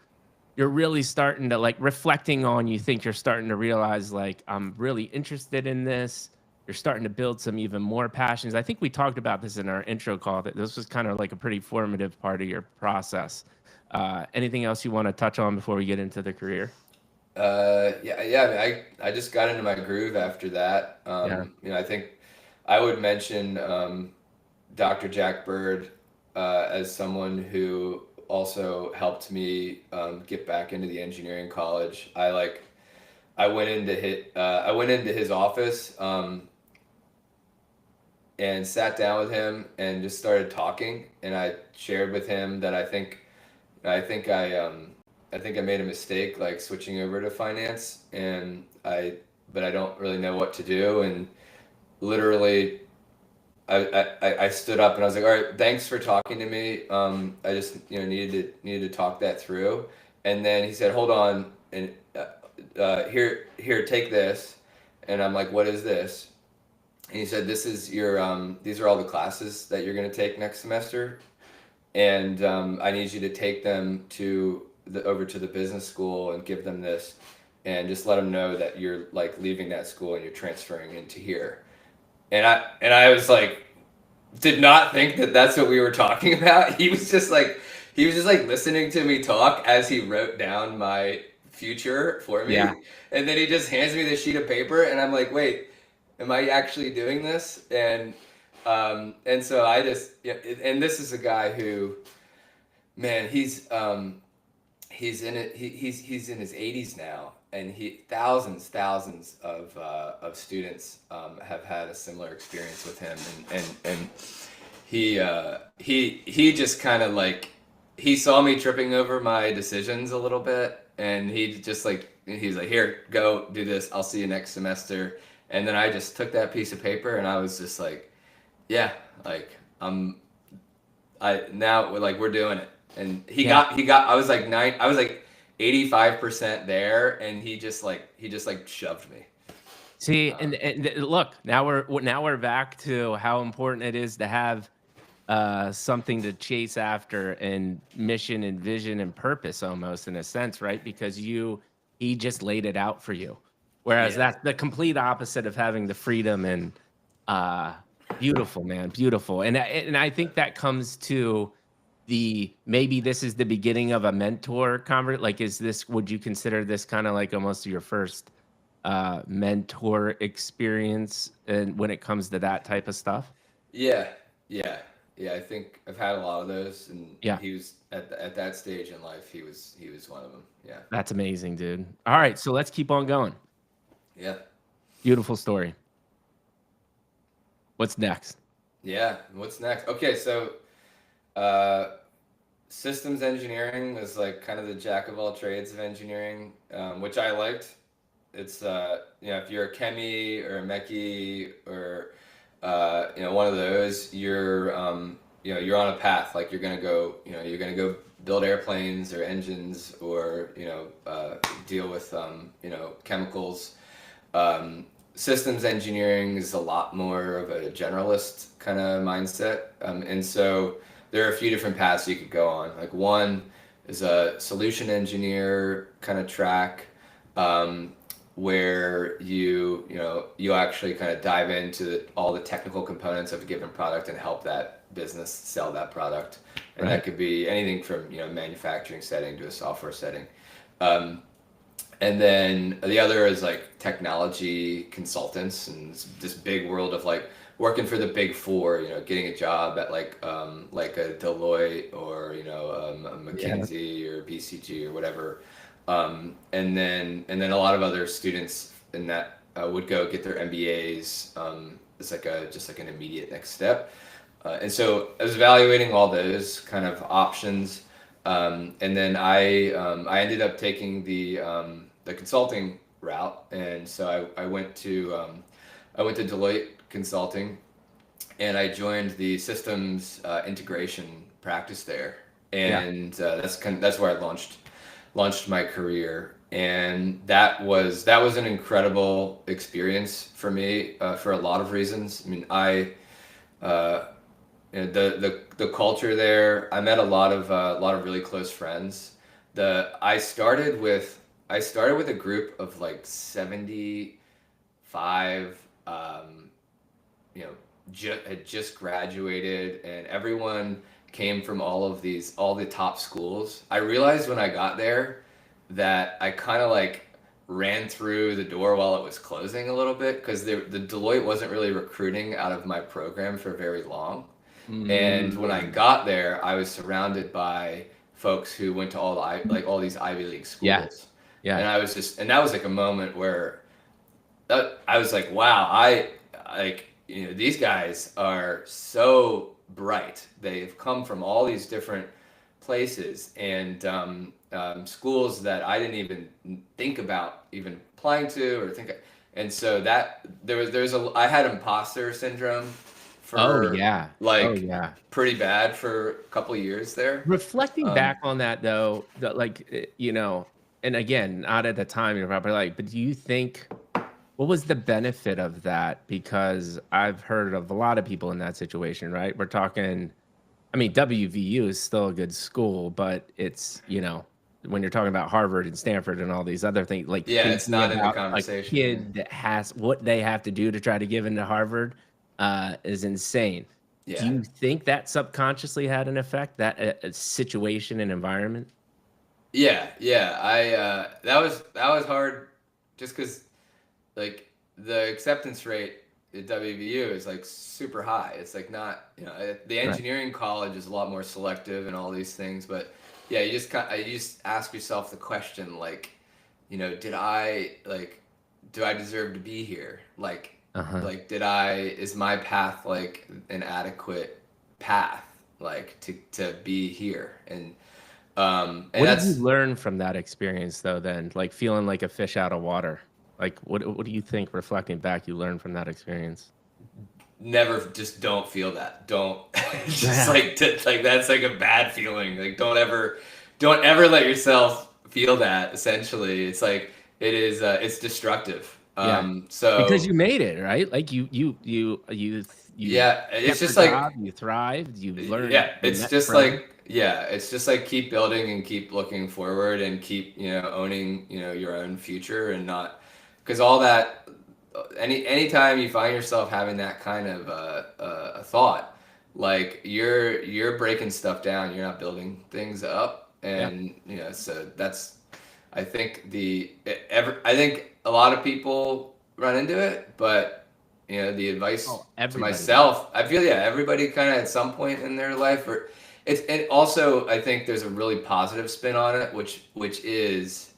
you're really starting to like reflecting on, you think you're starting to realize like I'm really interested in this. You're starting to build some even more passions. I think we talked about this in our intro call that this was kind of like a pretty formative part of your process. Anything else you want to touch on before we get into the career? Yeah. I mean, I just got into my groove after that. Yeah. I think I would mention Dr. Jack Bird as someone who also helped me get back into the engineering college. I went into his office and sat down with him and just started talking. And I shared with him that I think I think I made a mistake like switching over to finance, but I don't really know what to do. And literally, I stood up and I was like, all right, thanks for talking to me. I just needed to talk that through. And then he said, hold on, and here, take this. And I'm like, what is this? And he said, this is your these are all the classes that you're going to take next semester, and I need you to take them over to the business school and give them this, and just let them know that you're like leaving that school and you're transferring into here. And I was like, did not think that that's what we were talking about. He was just like listening to me talk as he wrote down my future for me. Yeah. And then he just hands me this sheet of paper and I'm like, wait, am I actually doing this? And so I just, yeah, and this is a guy who, man, he's in it. He's in his 80s now, and thousands of students have had a similar experience with him, and he just kind of like he saw me tripping over my decisions a little bit, and he's like, here, go do this. I'll see you next semester. And then I just took that piece of paper, and I was just like, yeah, like I now we're doing it. And I was like 85% there, and he just like shoved me. See, and look, now we're back to how important it is to have something to chase after, and mission and vision and purpose, almost in a sense, right? Because he just laid it out for you, whereas Yeah. that's the complete opposite of having the freedom. And beautiful, man, beautiful. And I think that comes to maybe this is the beginning of a mentor convert. Like, would you consider this kind of like almost your first mentor experience, and when it comes to that type of stuff? Yeah, I think I've had a lot of those, and Yeah. he was at that stage in life. He was one of them. Yeah, That's amazing, dude. All right, so let's keep on going. yeah, Beautiful story. What's next? yeah. What's next? Okay, so systems engineering is like kind of the jack of all trades of engineering, which I liked. It's if you're a chemi or a mechie or one of those, you're you're on a path. Like you're gonna go build airplanes or engines, or deal with chemicals. Systems engineering is a lot more of a generalist kind of mindset, and so there are a few different paths you could go on. Like one is a solution engineer kind of track, where you actually kind of dive into all the technical components of a given product and help that business sell that product. And Right. that could be anything from manufacturing setting to a software setting. And then the other is like technology consultants, and this big world of like working for the big four, getting a job at like a Deloitte or a McKinsey or BCG or whatever. And then a lot of other students in that would go get their MBAs. It's like just like an immediate next step. And so I was evaluating all those kind of options. And then I ended up taking the consulting route, and so I went to Deloitte Consulting, and I joined the systems integration practice there, and that's where I launched my career, and that was an incredible experience for me for a lot of reasons. I mean, the culture there. I met a lot of really close friends I started with a group of like 75, you know, had just graduated, and everyone came from all the top schools. I realized when I got there that I kind of like ran through the door while it was closing a little bit, because the Deloitte wasn't really recruiting out of my program for very long. And when I Mm. got there, I was surrounded by folks who went to like all these Ivy League Yeah. schools, Yeah. and and that was like a moment where I was like, wow, I like, these guys are so bright. They've come from all these different places, and schools that I didn't even think about even applying to or think. And so that I had imposter syndrome Oh for yeah. Oh like yeah. pretty bad for a couple years there. Reflecting Um, back on that though, and again, not at the time you're probably like, but do you think what was the benefit of that? Because I've heard of a lot of people in that situation, right? We're talking, I mean, WVU is still a good school, but it's, when you're talking about Harvard and Stanford and all these other things, like yeah, it's thinking not in the about a conversation. Yeah. kid that has what they have to do to try to get into Harvard is insane. Do Yeah. you think that subconsciously had an effect, that a situation and environment? Yeah, yeah. That was hard, just because like the acceptance rate at WVU is like super high. It's like not, the Right. engineering college is a lot more selective and all these things, but yeah, you just ask yourself the question, like, did I like do I deserve to be here? Uh-huh. Is my path like an adequate path, like to be here? And What did you that's learn from that experience though then? Like feeling like a fish out of water? Like what do you think reflecting back you learned from that experience? never, just don't feel that. Don't just Yeah. like like that's like a bad feeling. Like don't ever let yourself feel that. Essentially, it's like it's destructive. Yeah. Because So you made it, right? Like you yeah, it's kept your just job, like you thrived, you learned, yeah, you met friends. it's just like keep building and keep looking forward and keep, owning, your own future, and not, because all that, anytime you find yourself having that kind of a thought, like you're breaking stuff down, you're not building things up. Yeah. And so that's, I think I think a lot of people run into it, but the advice Oh, to everybody does. myself, I feel, yeah, everybody kind of at some point in their life, or and also I think there's a really positive spin on it, which is,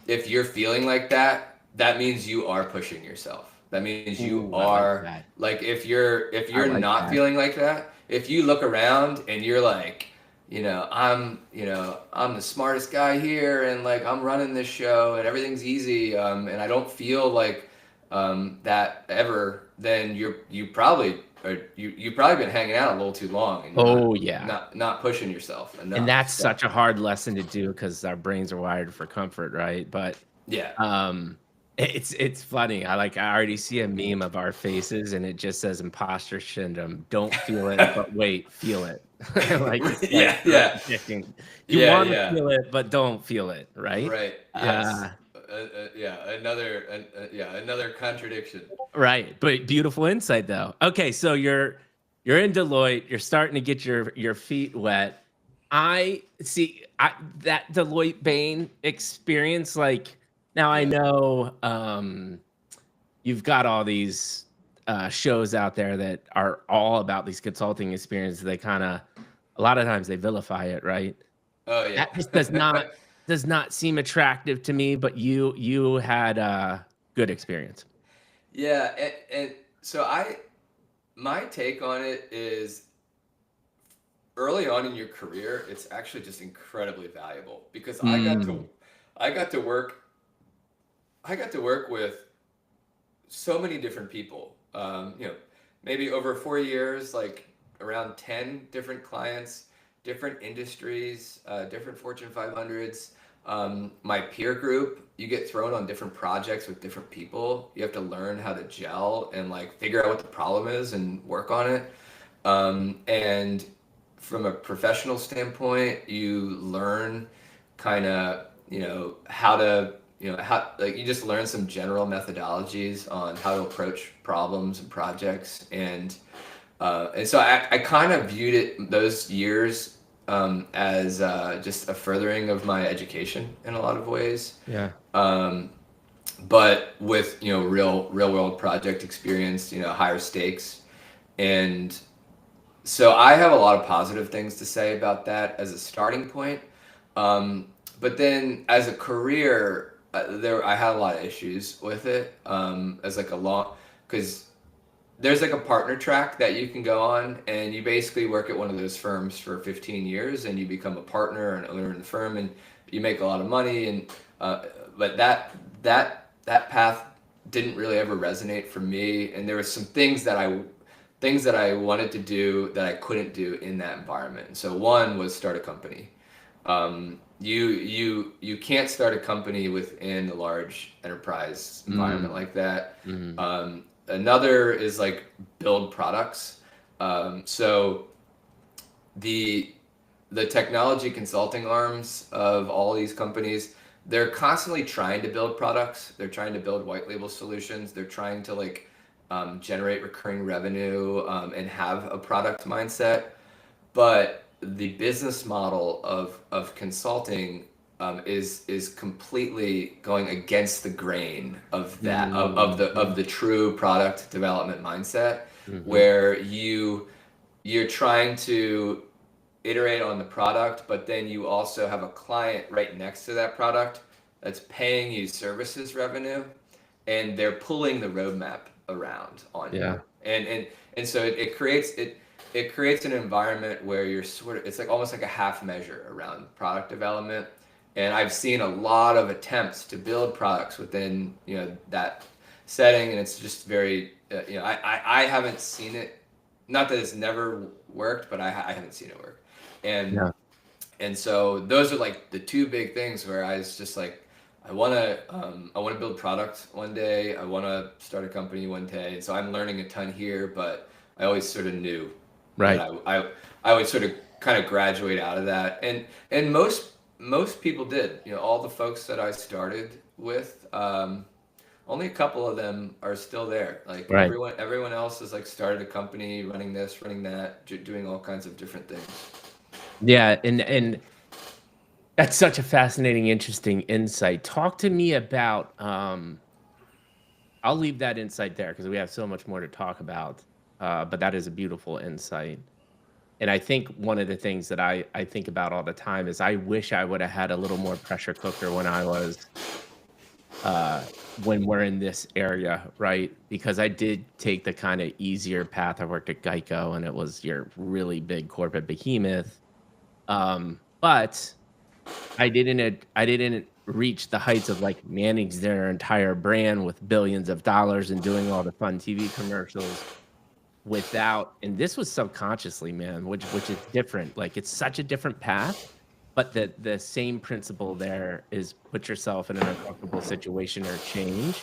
if you're feeling like that, that means you are pushing yourself. That means you Ooh, I like are, that. like, if I you're like not that. feeling like that, if you look around and you're like, I'm the smartest guy here, and like I'm running this show and everything's easy, and I don't feel like that ever, then you probably, you've probably been hanging out a little too long, and you're Oh, yeah. not pushing yourself And enough. that's So such a hard lesson to do because our brains are wired for comfort, right? But yeah, um it's funny. I already see a meme of our faces and it just says imposter syndrome. Don't feel it, but wait, feel it. Like it's like yeah, yeah, repetition. You yeah, want to yeah. feel it, but don't feel it, right? Right. Yes. Uh Yeah. Another contradiction. right. But beautiful insight though. Okay, so you're in Deloitte, you're starting to get your feet wet. I see that Deloitte Bain experience. Like now I Yeah. know you've got all these shows out there that are all about these consulting experiences. They kind of a lot of times they vilify it, right? Oh That yeah. just does not seem attractive to me, but you had a good experience. Yeah. And so my take on it is, early on in your career, it's actually just incredibly valuable, because Mm, I got to work, I got to work with so many different people. Maybe over 4 years, like around 10 different clients, different industries, different Fortune 500s. My peer group, you get thrown on different projects with different people. You have to learn how to gel and like figure out what the problem is and work on it. And from a professional standpoint, you learn kind of, how to, how, like, you just learn some general methodologies on how to approach problems and projects. And so I kind of viewed it those years as just a furthering of my education in a lot of ways. Yeah. But with, real world project experience, higher stakes. And so I have a lot of positive things to say about that as a starting point. But then as a career, I had a lot of issues with it, as like a long, because there's like a partner track that you can go on, and you basically work at one of those firms for 15 years and you become a partner and owner in the firm, and you make a lot of money. And but that path didn't really ever resonate for me, and there were some things that I wanted to do that I couldn't do in that environment. So one was start a company. You can't start a company within a large enterprise environment like that. Mm-hmm. Another is like build products. So the technology consulting arms of all these companies, they're constantly trying to build products. They're trying to build white label solutions. They're trying to like generate recurring revenue and have a product mindset. But the business model of consulting is completely going against the grain of that of the true product development mindset, where you're trying to iterate on the product, but then you also have a client right next to that product that's paying you services revenue, and they're pulling the roadmap around on Yeah. you. And so it creates an environment where you're it's like almost like a half measure around product development. And I've seen a lot of attempts to build products within, that setting, and it's just very, I haven't seen it. Not that it's never worked, but I haven't seen it work. And Yeah. and so those are like the two big things where I was just like, I want to build product one day. I want to start a company one day. And so I'm learning a ton here, but I always sort of knew Right. that I would sort of kind of graduate out of that. And most people did. All the folks that I started with, only a couple of them are still there. Like Right. everyone else has like started a company, running this, running that, doing all kinds of different things. Yeah, and that's such a fascinating, interesting insight. Talk to me about, I'll leave that insight there because we have so much more to talk about. But that is a beautiful insight. And I think one of the things that I think about all the time is I wish I would have had a little more pressure cooker when I was when we're in this area, right? Because I did take the kind of easier path. I worked at Geico, and it was your really big corporate behemoth. But I didn't reach the heights of like manage their entire brand with billions of dollars and doing all the fun TV commercials without, and this was subconsciously, man, which is different. Like it's such a different path, but the same principle there is put yourself in an uncomfortable situation or change.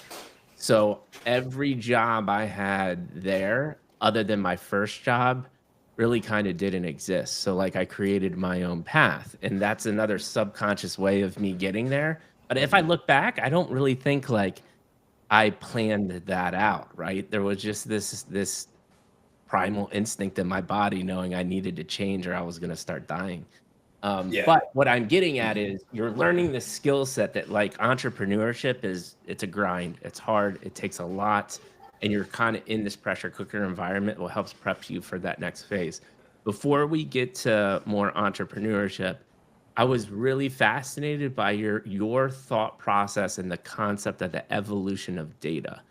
So every job I had there, other than my first job, really kind of didn't exist. So like I created my own path, and that's another subconscious way of me getting there. But if I look back, I don't really think like I planned that out, right? There was just this primal instinct in my body knowing I needed to change or I was going to start dying. Yeah. But what I'm getting at is you're learning the skill set that like entrepreneurship it's a grind. It's hard. It takes a lot. And you're kind of in this pressure cooker environment, what helps prep you for that next phase. Before we get to more entrepreneurship, I was really fascinated by your thought process and the concept of the evolution of data.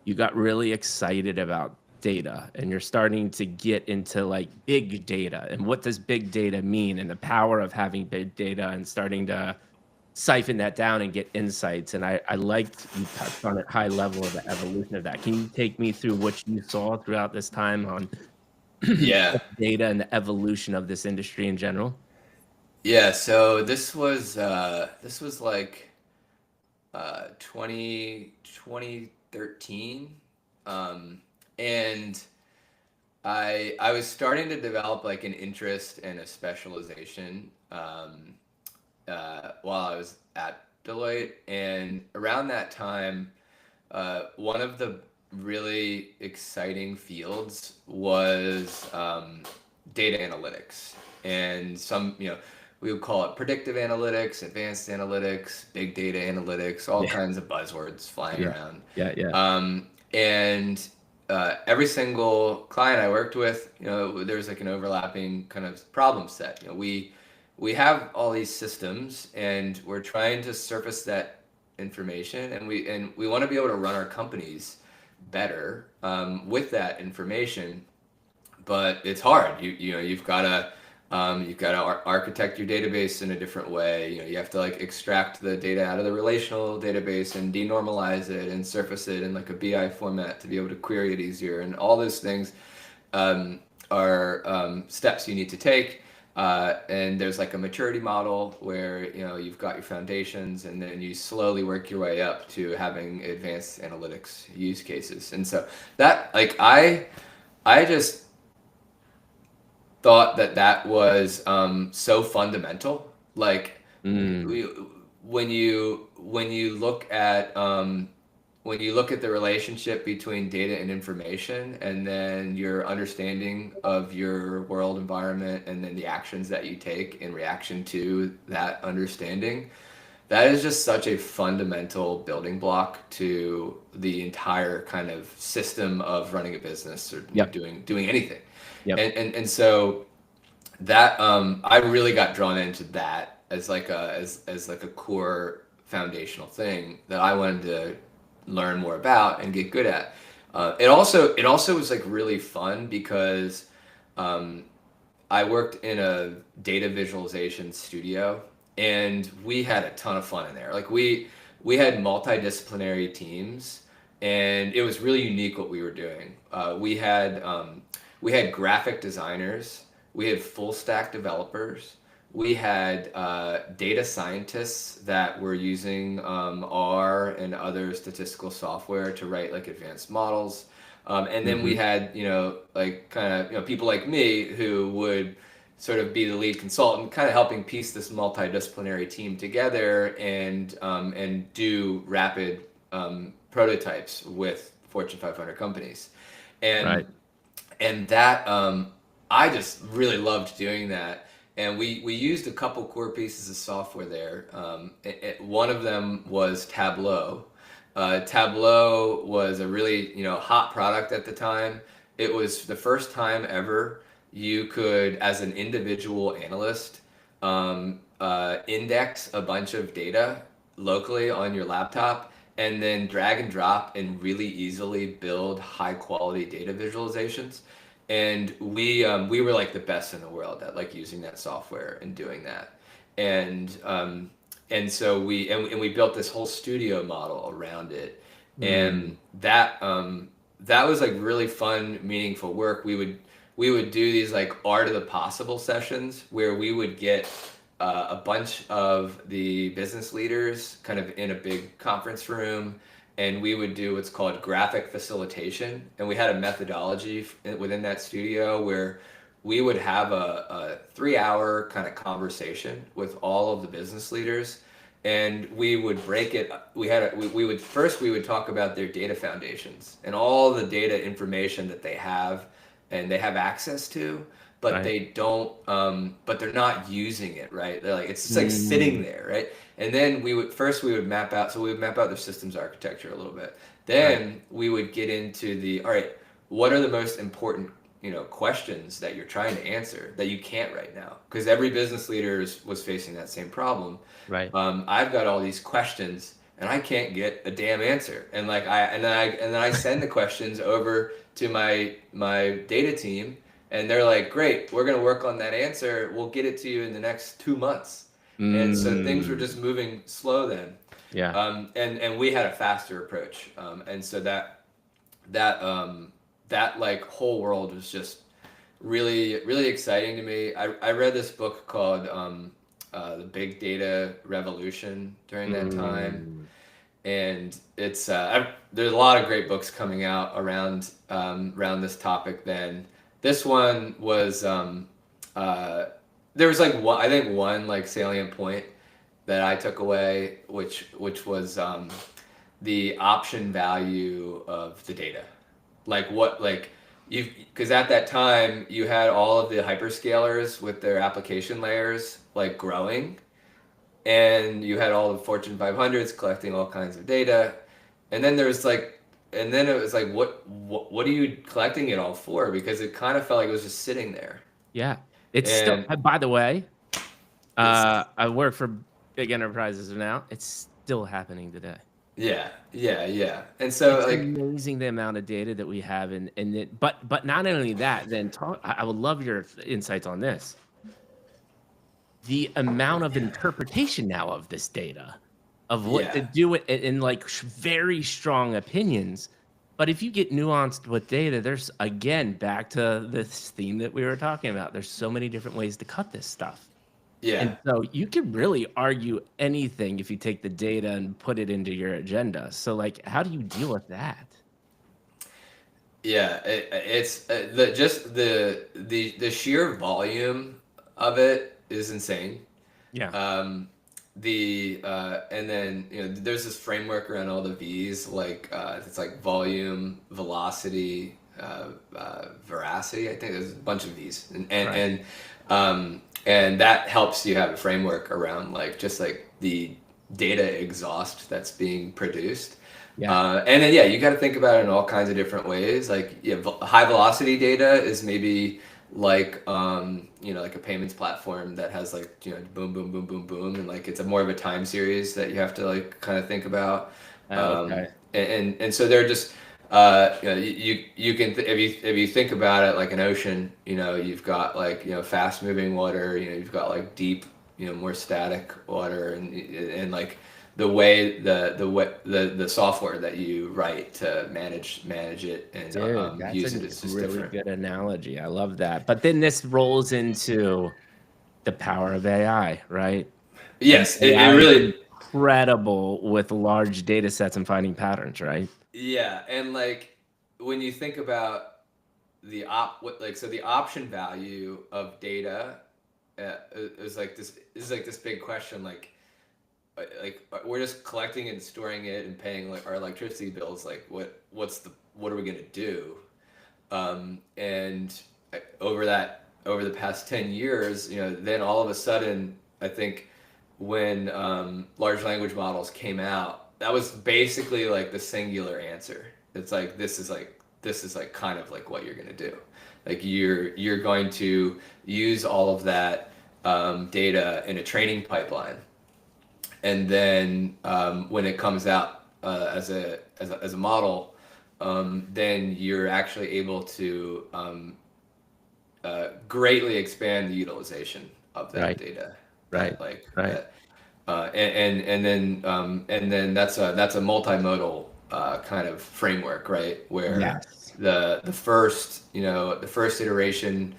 You got really excited about data, and you're starting to get into like big data and what does big data mean and the power of having big data and starting to siphon that down and get insights. And I liked you touched on it high level of the evolution of that. Can you take me through what you saw throughout this time on Yeah. data and the evolution of this industry in general? Yeah. So this was like 2013. And I was starting to develop like an interest and a specialization. while I was at Deloitte, and around that time, one of the really exciting fields was data analytics, and we would call it predictive analytics, advanced analytics, big data analytics, all Yeah. kinds of buzzwords flying Yeah. around. Yeah. And every single client I worked with, there's like an overlapping kind of problem set. We have all these systems, and we're trying to surface that information, and we want to be able to run our companies better with that information, but it's hard. You've got to architect your database in a different way. You have to like extract the data out of the relational database and denormalize it and surface it in like a BI format to be able to query it easier. And all those things are steps you need to take. And there's like a maturity model where you've got your foundations, and then you slowly work your way up to having advanced analytics use cases. And so that I just thought that was so fundamental. Like when you look at the relationship between data and information, and then your understanding of your world environment, and then the actions that you take in reaction to that understanding, that is just such a fundamental building block to the entire kind of system of running a business or Yep. doing anything. Yep. And so that I really got drawn into that as like a core foundational thing that I wanted to learn more about and get good at. It also was like really fun because I worked in a data visualization studio, and we had a ton of fun in there. Like we had multidisciplinary teams, and it was really unique what we were doing. We had graphic designers, we had full stack developers, we had data scientists that were using R and other statistical software to write like advanced models. And then we had, like kind of, people like me who would sort of be the lead consultant, kind of helping piece this multidisciplinary team together and do rapid prototypes with Fortune 500 companies. Right. And that I just really loved doing that. And we used a couple core pieces of software there. One of them was Tableau. Tableau was a really hot product at the time. It was the first time ever you could, as an individual analyst, index a bunch of data locally on your laptop, and then drag and drop and really easily build high quality data visualizations. And we were like the best in the world at like using that software and doing that. And so we built this whole studio model around it. And that was like really fun, meaningful work. We would do these like art of the possible sessions where we would get a bunch of the business leaders kind of in a big conference room, and we would do what's called graphic facilitation. And we had a methodology within that studio where we would have a 3-hour kind of conversation with all of the business leaders, and we would break it. We would talk about their data foundations and all the data information that they have and they have access to, but Right. they don't, but they're not using it, right? They're like, it's just like sitting there, right? And then we would map out their systems architecture a little bit. Then we would get into all right, what are the most important, questions that you're trying to answer that you can't right now? Because every business leader was facing that same problem. Right. I've got all these questions and I can't get a damn answer. And then I send the questions over to my data team, and they're like, great, we're going to work on that answer. We'll get it to you in the next 2 months. And so things were just moving slow then. Yeah. And we had a faster approach. And so that like whole world was just really, really exciting to me. I read this book called The Big Data Revolution during that time. And it's there's a lot of great books coming out around this topic then. This one was there was like one like salient point that I took away, which was the option value of the data. Like what like you because at that time you had all of the hyperscalers with their application layers like growing, and you had all the Fortune 500s collecting all kinds of data, and then there's like, and then it was like, what are you collecting it all for? Because it kind of felt like it was just sitting there, Yeah. It's still, and by the way, it's I work for big enterprises now. It's still happening today. yeah, and so It's like amazing the amount of data that we have, and it, but not only that. Then talk. I would love your insights on this. The amount of interpretation now of this data, of what to yeah do it in like very strong opinions. But if you get nuanced with data, there's again back to this theme that we were talking about. There's so many different ways to cut this stuff. yeah And so you can really argue anything if you take the data and put it into your agenda. So like, how do you deal with that? yeah it's the just the sheer volume of it is insane. Yeah. The and then there's this framework around all the V's, like it's like volume, velocity, veracity. I think there's a bunch of V's, Right. and that helps you have a framework around like just like the data exhaust that's being produced. Yeah. And then yeah, you got to think about it in all kinds of different ways. Like high velocity data is maybe like like a payments platform that has like boom boom boom boom boom, and like it's a more of a time series that you have to like kind of think about. Okay. And so they're just you can if you think about it like an ocean, you've got like fast moving water, you've got like deep, more static water, and like the way the software that you write to manage it and Dude, that's use a it is just really different. good analogy. I love that. But then this rolls into the power of AI, right? And Yes, it AI is really. incredible with large data sets and finding patterns, right? Yeah, and like when you think about the option value of data is like this big question, we're just collecting and storing it and paying like our electricity bills, like what are we gonna do? And over the past 10 years, then all of a sudden, I think when large language models came out, that was basically like the singular answer. It's like this is like kind of like what you're gonna do. Like you're going to use all of that data in a training pipeline, and then when it comes out as a model, then you're actually able to greatly expand the utilization of that Right, data. right, right. And then that's a multimodal kind of framework, right? Where Yes. the first iteration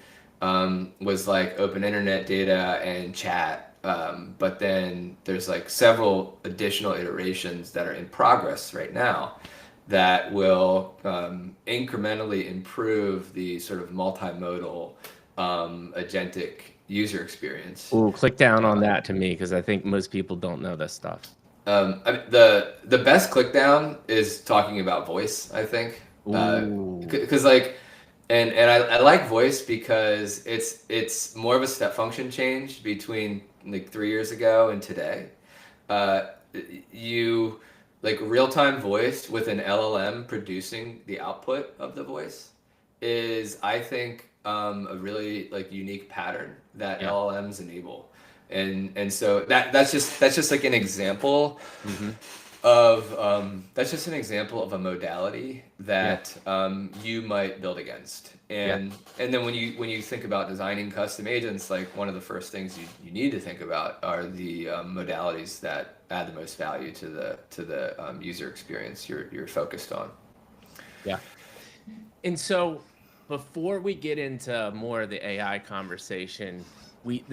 was like open internet data and chat, but then there's like several additional iterations that are in progress right now that will incrementally improve the sort of multimodal agentic user experience. Ooh, click down on that to me because I think most people don't know this stuff. The best click down is talking about voice, I think, Ooh, because like, and I like voice because it's more of a step function change between like 3 years ago and today. Uh, you like real time voice with an LLM producing the output of the voice is, I think, a really like unique pattern that yeah. LLMs enable, and so that's just like an example Hmm. of that's just an example of a modality Yeah. that you might build against, Yeah. and then when you think about designing custom agents, like one of the first things you need to think about are the modalities that add the most value to the user experience you're focused on. Yeah. And so before we get into more of the AI conversation, we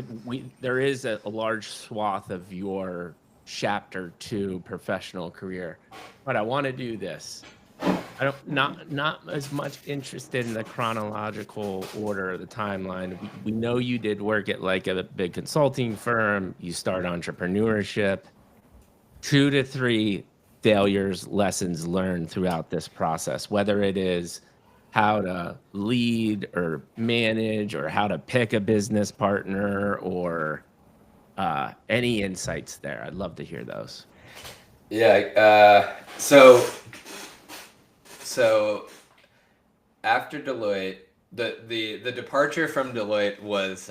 there is a large swath of your chapter 2 professional career. But I want to do this. I don't not as much interested in the chronological order of the timeline. We know you did work at like a big consulting firm. You start entrepreneurship. 2 to 3 failures, lessons learned throughout this process, whether it is how to lead or manage or how to pick a business partner or any insights there. I'd love to hear those. Yeah. So after Deloitte, the departure from Deloitte was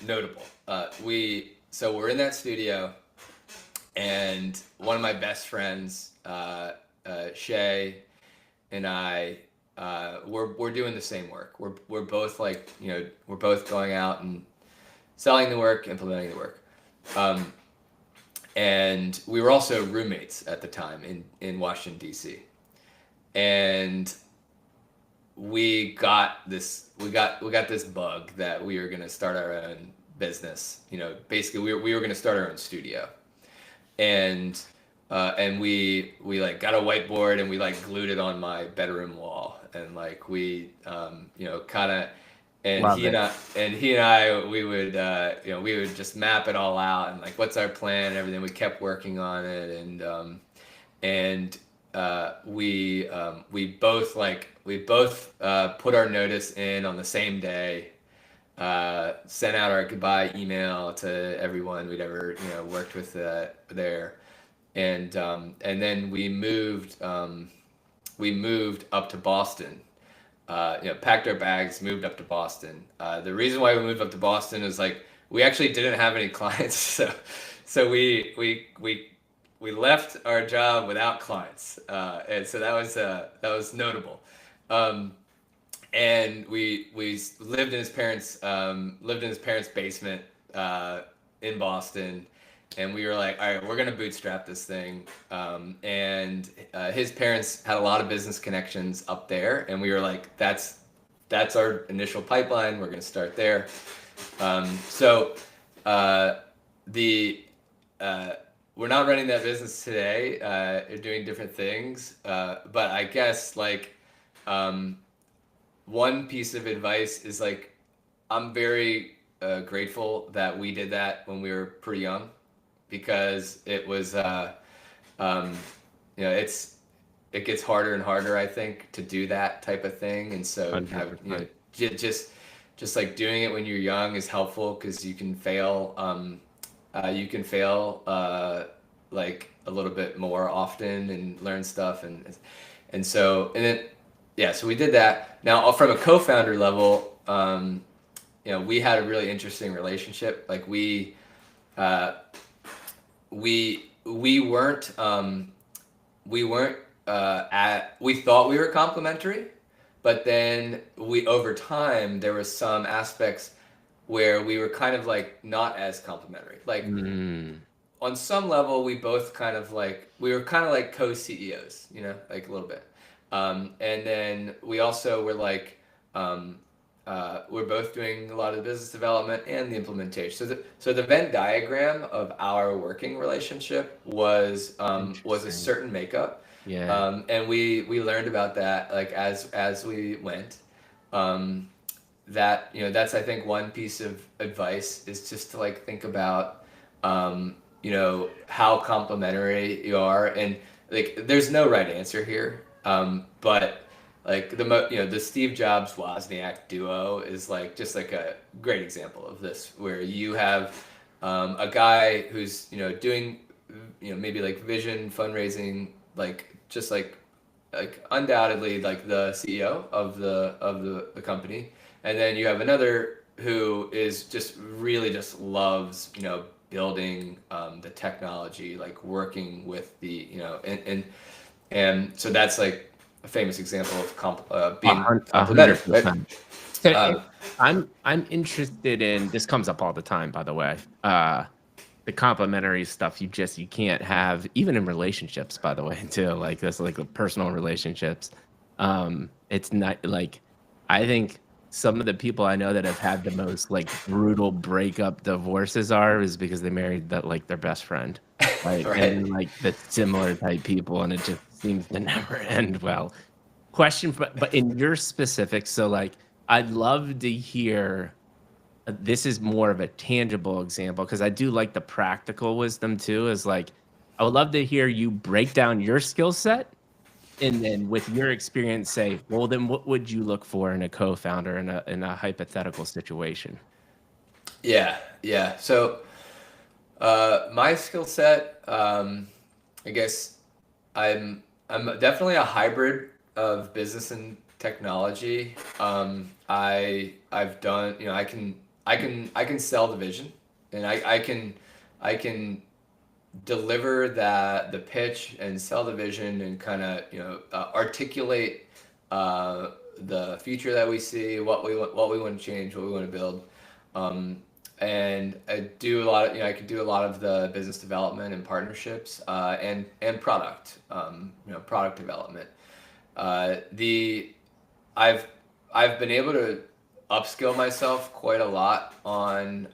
notable. We're in that studio, and one of my best friends, Shay, and I, we're doing the same work. We're both like, we're both going out and selling the work, implementing the work. And we were also roommates at the time in Washington, D.C. And we got this bug that we were going to start our own business. Basically we were going to start our own studio. And we like got a whiteboard and we like glued it on my bedroom wall, and like we kind of, and Love he it. and I we would we would just map it all out and like what's our plan and everything. We kept working on it, and we both put our notice in on the same day, sent out our goodbye email to everyone we'd ever worked with there, and then we moved up to Boston. Packed our bags, moved up to Boston. The reason why we moved up to Boston is like we actually didn't have any clients, so we left our job without clients, and so that was notable. And we lived in his parents' basement in Boston, and we were like, all right, we're gonna bootstrap this thing. And his parents had a lot of business connections up there, and we were like, that's our initial pipeline. We're gonna start there. We're not running that business today. They're doing different things, but I guess like one piece of advice is like I'm very grateful that we did that when we were pretty young, because it was it gets harder and harder, I think, to do that type of thing. And so 100%. just like doing it when you're young is helpful, because you can fail like a little bit more often and learn stuff, so we did that. Now from a co-founder level, we had a really interesting relationship. Like we weren't we thought we were complementary, but then over time there was some aspects where we were kind of like not as complementary. Like on some level we both kind of like, we were kind of like co-CEOs, like a little bit. And then we also were like, we're both doing a lot of the business development and the implementation. So the Venn diagram of our working relationship was a certain makeup. Yeah. And we learned about that like as we went. That that's, I think, one piece of advice is just to like think about how complementary you are, and like there's no right answer here. But like the Steve Jobs Wozniak duo is like just like a great example of this, where you have a guy who's doing maybe like vision fundraising, like just like undoubtedly like the CEO of the company, and then you have another who is just really just loves building the technology, like working with the and so that's like a famous example of being complementary. 100%. So I'm interested in, this comes up all the time, by the way, the complementary stuff you can't have even in relationships, by the way, too. Like that's like the personal relationships. It's not like, I think some of the people I know that have had the most like brutal breakup divorces is because they married like their best friend. right? And Right. then like the similar type people, and it just seems to never end well. Question, but in your specifics, so like I'd love to hear. This is more of a tangible example because I do like the practical wisdom too. Is like I would love to hear you break down your skill set and then with your experience say, well, then what would you look for in a co-founder in a hypothetical situation? Yeah, yeah. So my skill set, I guess I'm definitely a hybrid of business and technology. I've done, you know, I can sell the vision, and I can deliver that the pitch and sell the vision and kind of, you know, articulate uh, the future that we see, what we want to change, what we want to build. Um, and I do a lot of, you know, I could do a lot of the business development and partnerships, and product, you know, product development. The I've I've been able to upskill myself quite a lot on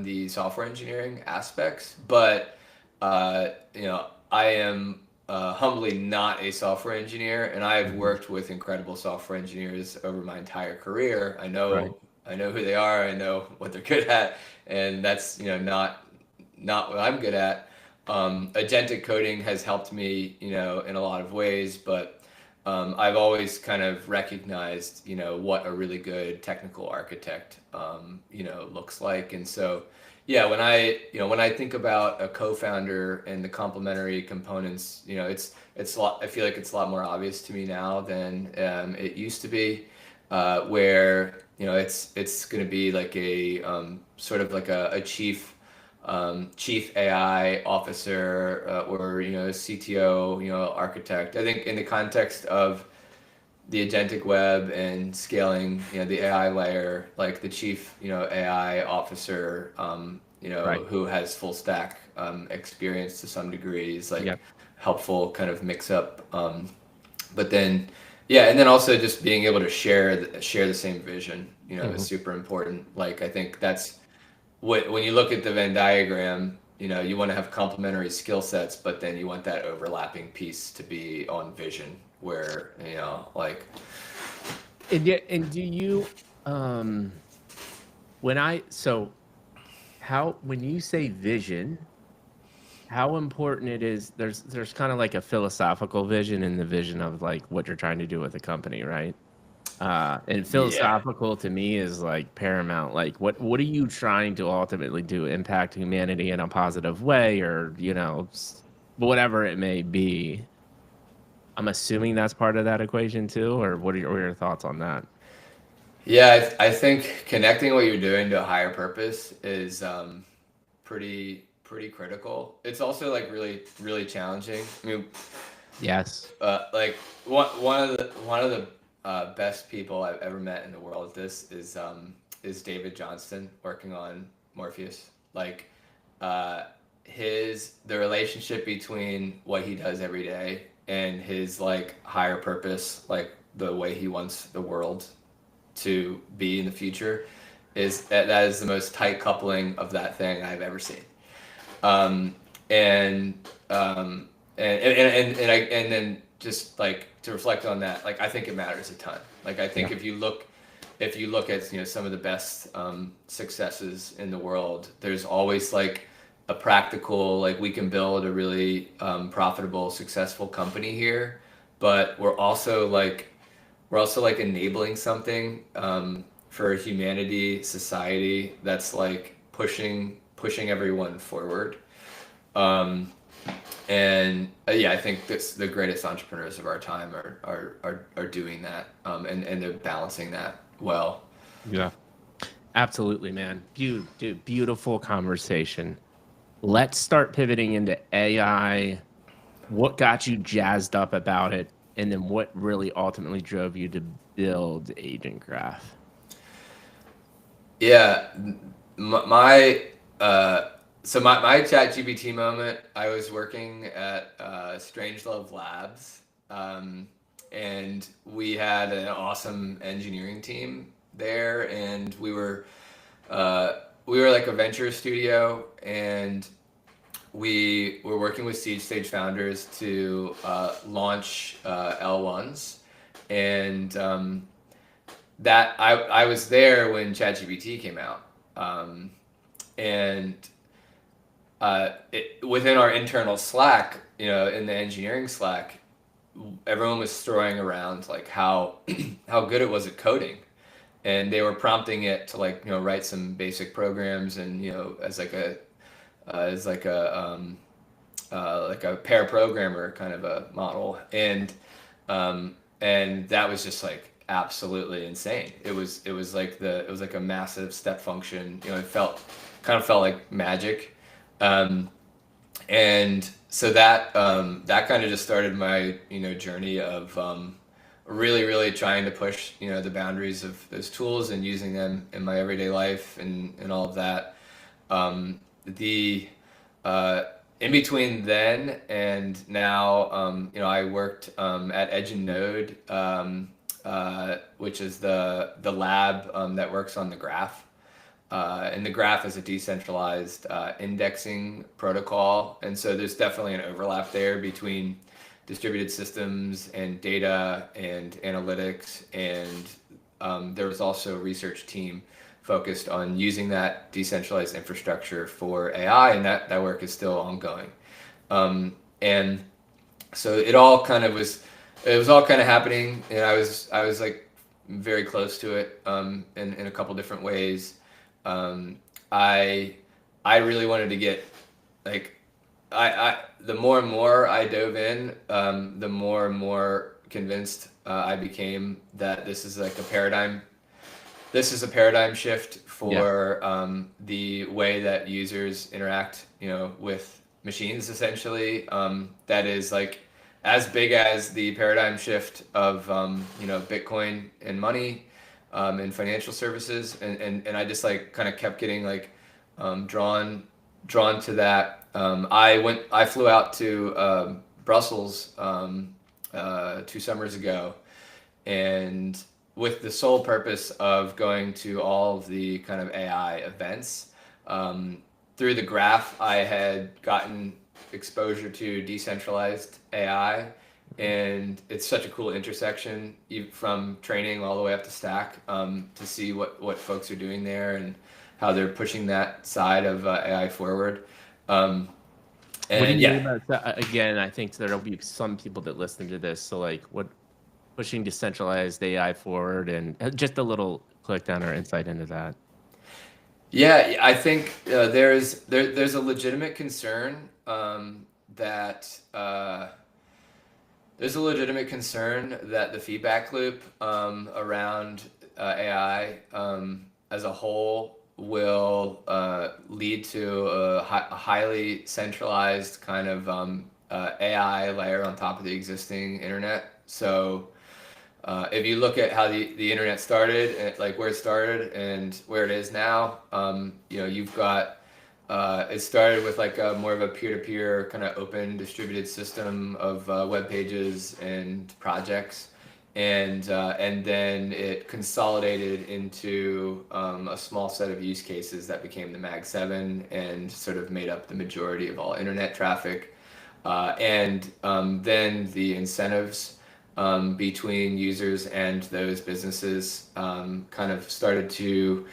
the software engineering aspects, but you know, I am humbly not a software engineer, and I've Mhm. worked with incredible software engineers over my entire career. Right. I know who they are, I know what they're good at, and that's, you know, not what I'm good at. Agentic coding has helped me, you know, in a lot of ways, but I've always kind of recognized, you know, what a really good technical architect, you know, looks like. And so, yeah, when I think about a co-founder and the complementary components, you know, it's a lot, I feel like it's a lot more obvious to me now than it used to be, where, you know, it's going to be like a sort of like a chief AI officer, or, you know, CTO, you know, architect. I think in the context of the agentic web and scaling, you know, the AI layer, like the chief, you know, AI officer, you know, Right. who has full stack experience to some degree is like Yep. helpful kind of mix up. But then, yeah, and then also just being able to share the same vision, you know, is Mhm. super important. Like I think that's when you look at the Venn diagram, you know, you want to have complementary skill sets, but then you want that overlapping piece to be on vision where, you know, like, And yeah, and do you um when I so how when you say vision, how important it is there's kind of like a philosophical vision and the vision of like what you're trying to do with the company, right? And yeah. philosophical to me is like paramount. Like, what are you trying to ultimately do? Impact humanity in a positive way, or whatever it may be. I'm assuming that's part of that equation too, or what are your thoughts on that? Yeah, I think connecting what you're doing to a higher purpose is pretty critical. It's also like really challenging. I mean, Yes. like one of the best people I've ever met in the world at this is David Johnston working on Morpheus. Like the relationship between what he does every day and his like higher purpose, like the way he wants the world to be in the future, is that is the most tight coupling of that thing I've ever seen. Um, and and then just like to reflect on that, like I think it matters a ton. Like I Yeah. think if you look at, you know, some of the best successes in the world, there's always like a practical, like we can build a really profitable, successful company here, but we're also like enabling something for humanity, society that's like pushing everyone forward. Um, and yeah, I think that's the greatest entrepreneurs of our time are doing that, and they're balancing that well. Yeah. Absolutely, man. Dude, beautiful conversation. Let's start pivoting into AI. What got you jazzed up about it? And then what really ultimately drove you to build Agent Graph? Yeah, my so my ChatGPT moment. I was working at Strangelove Labs, and we had an awesome engineering team there, and we were like a venture studio, and we were working with Seed Stage founders to launch L1s, and that I was there when ChatGPT came out, and within our internal Slack, in the engineering Slack, everyone was throwing around like how how good it was at coding, and they were prompting it to write some basic programs, and as like a pair programmer kind of a model, and that was just like absolutely insane. It was like a massive step function. It kind of felt like magic. And so that kind of just started my journey of really trying to push the boundaries of those tools and using them in my everyday life and all of that. The In between then and now, I worked at Edge and Node, which is the lab that works on the graph. And the graph is a decentralized indexing protocol. And so there's definitely an overlap there between distributed systems and data and analytics. And there was also a research team focused on using that decentralized infrastructure for AI, and that work is still ongoing. And so it was all kind of happening, and I was like very close to it in a couple different ways. I really wanted to get like the more and more I dove in, the more and more convinced I became that this is like a paradigm. This is a paradigm shift for the way that users interact, with machines. Essentially, that is like as big as the paradigm shift of Bitcoin and money, and financial services, and I just like kind of kept getting like drawn to that. I flew out to Brussels 2 summers ago, and with the sole purpose of going to all of the kind of AI events. Through the graph, I had gotten exposure to decentralized AI, and it's such a cool intersection from training all the way up to stack, to see what folks are doing there and how they're pushing that side of AI forward. What do And you mean yeah, about that? Again, I think there'll be some people that listen to this. So like what pushing decentralized AI forward, and just a little click down or insight into that. yeah, I think there's a legitimate concern that there's a legitimate concern that the feedback loop around AI as a whole will lead to a highly centralized kind of AI layer on top of the existing internet. So if you look at how the internet started, and like where it started and where it is now, you've got it started with like more of a peer-to-peer kind of open distributed system of web pages and projects, and then it consolidated into a small set of use cases that became the Mag 7 and sort of made up the majority of all internet traffic. And then the incentives between users and those businesses kind of started to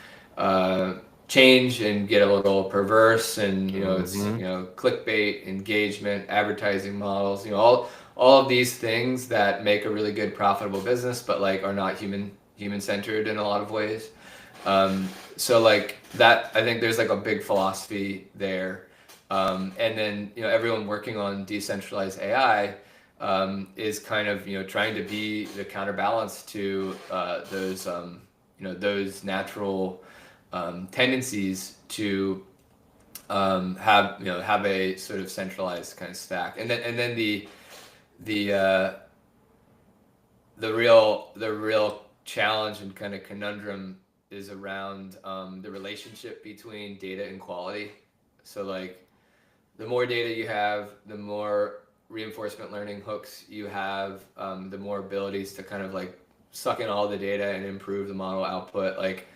change and get a little perverse, and it's clickbait, engagement, advertising models, all of these things that make a really good profitable business, but like are not human centered in a lot of ways. So like that, I think there's like a big philosophy there. And then everyone working on decentralized AI is kind of trying to be the counterbalance to those natural tendencies to have a sort of centralized kind of stack, and then the real challenge and kind of conundrum is around the relationship between data and quality. So like the more data you have, the more reinforcement learning hooks you have, the more abilities to kind of like suck in all the data and improve the model output. Like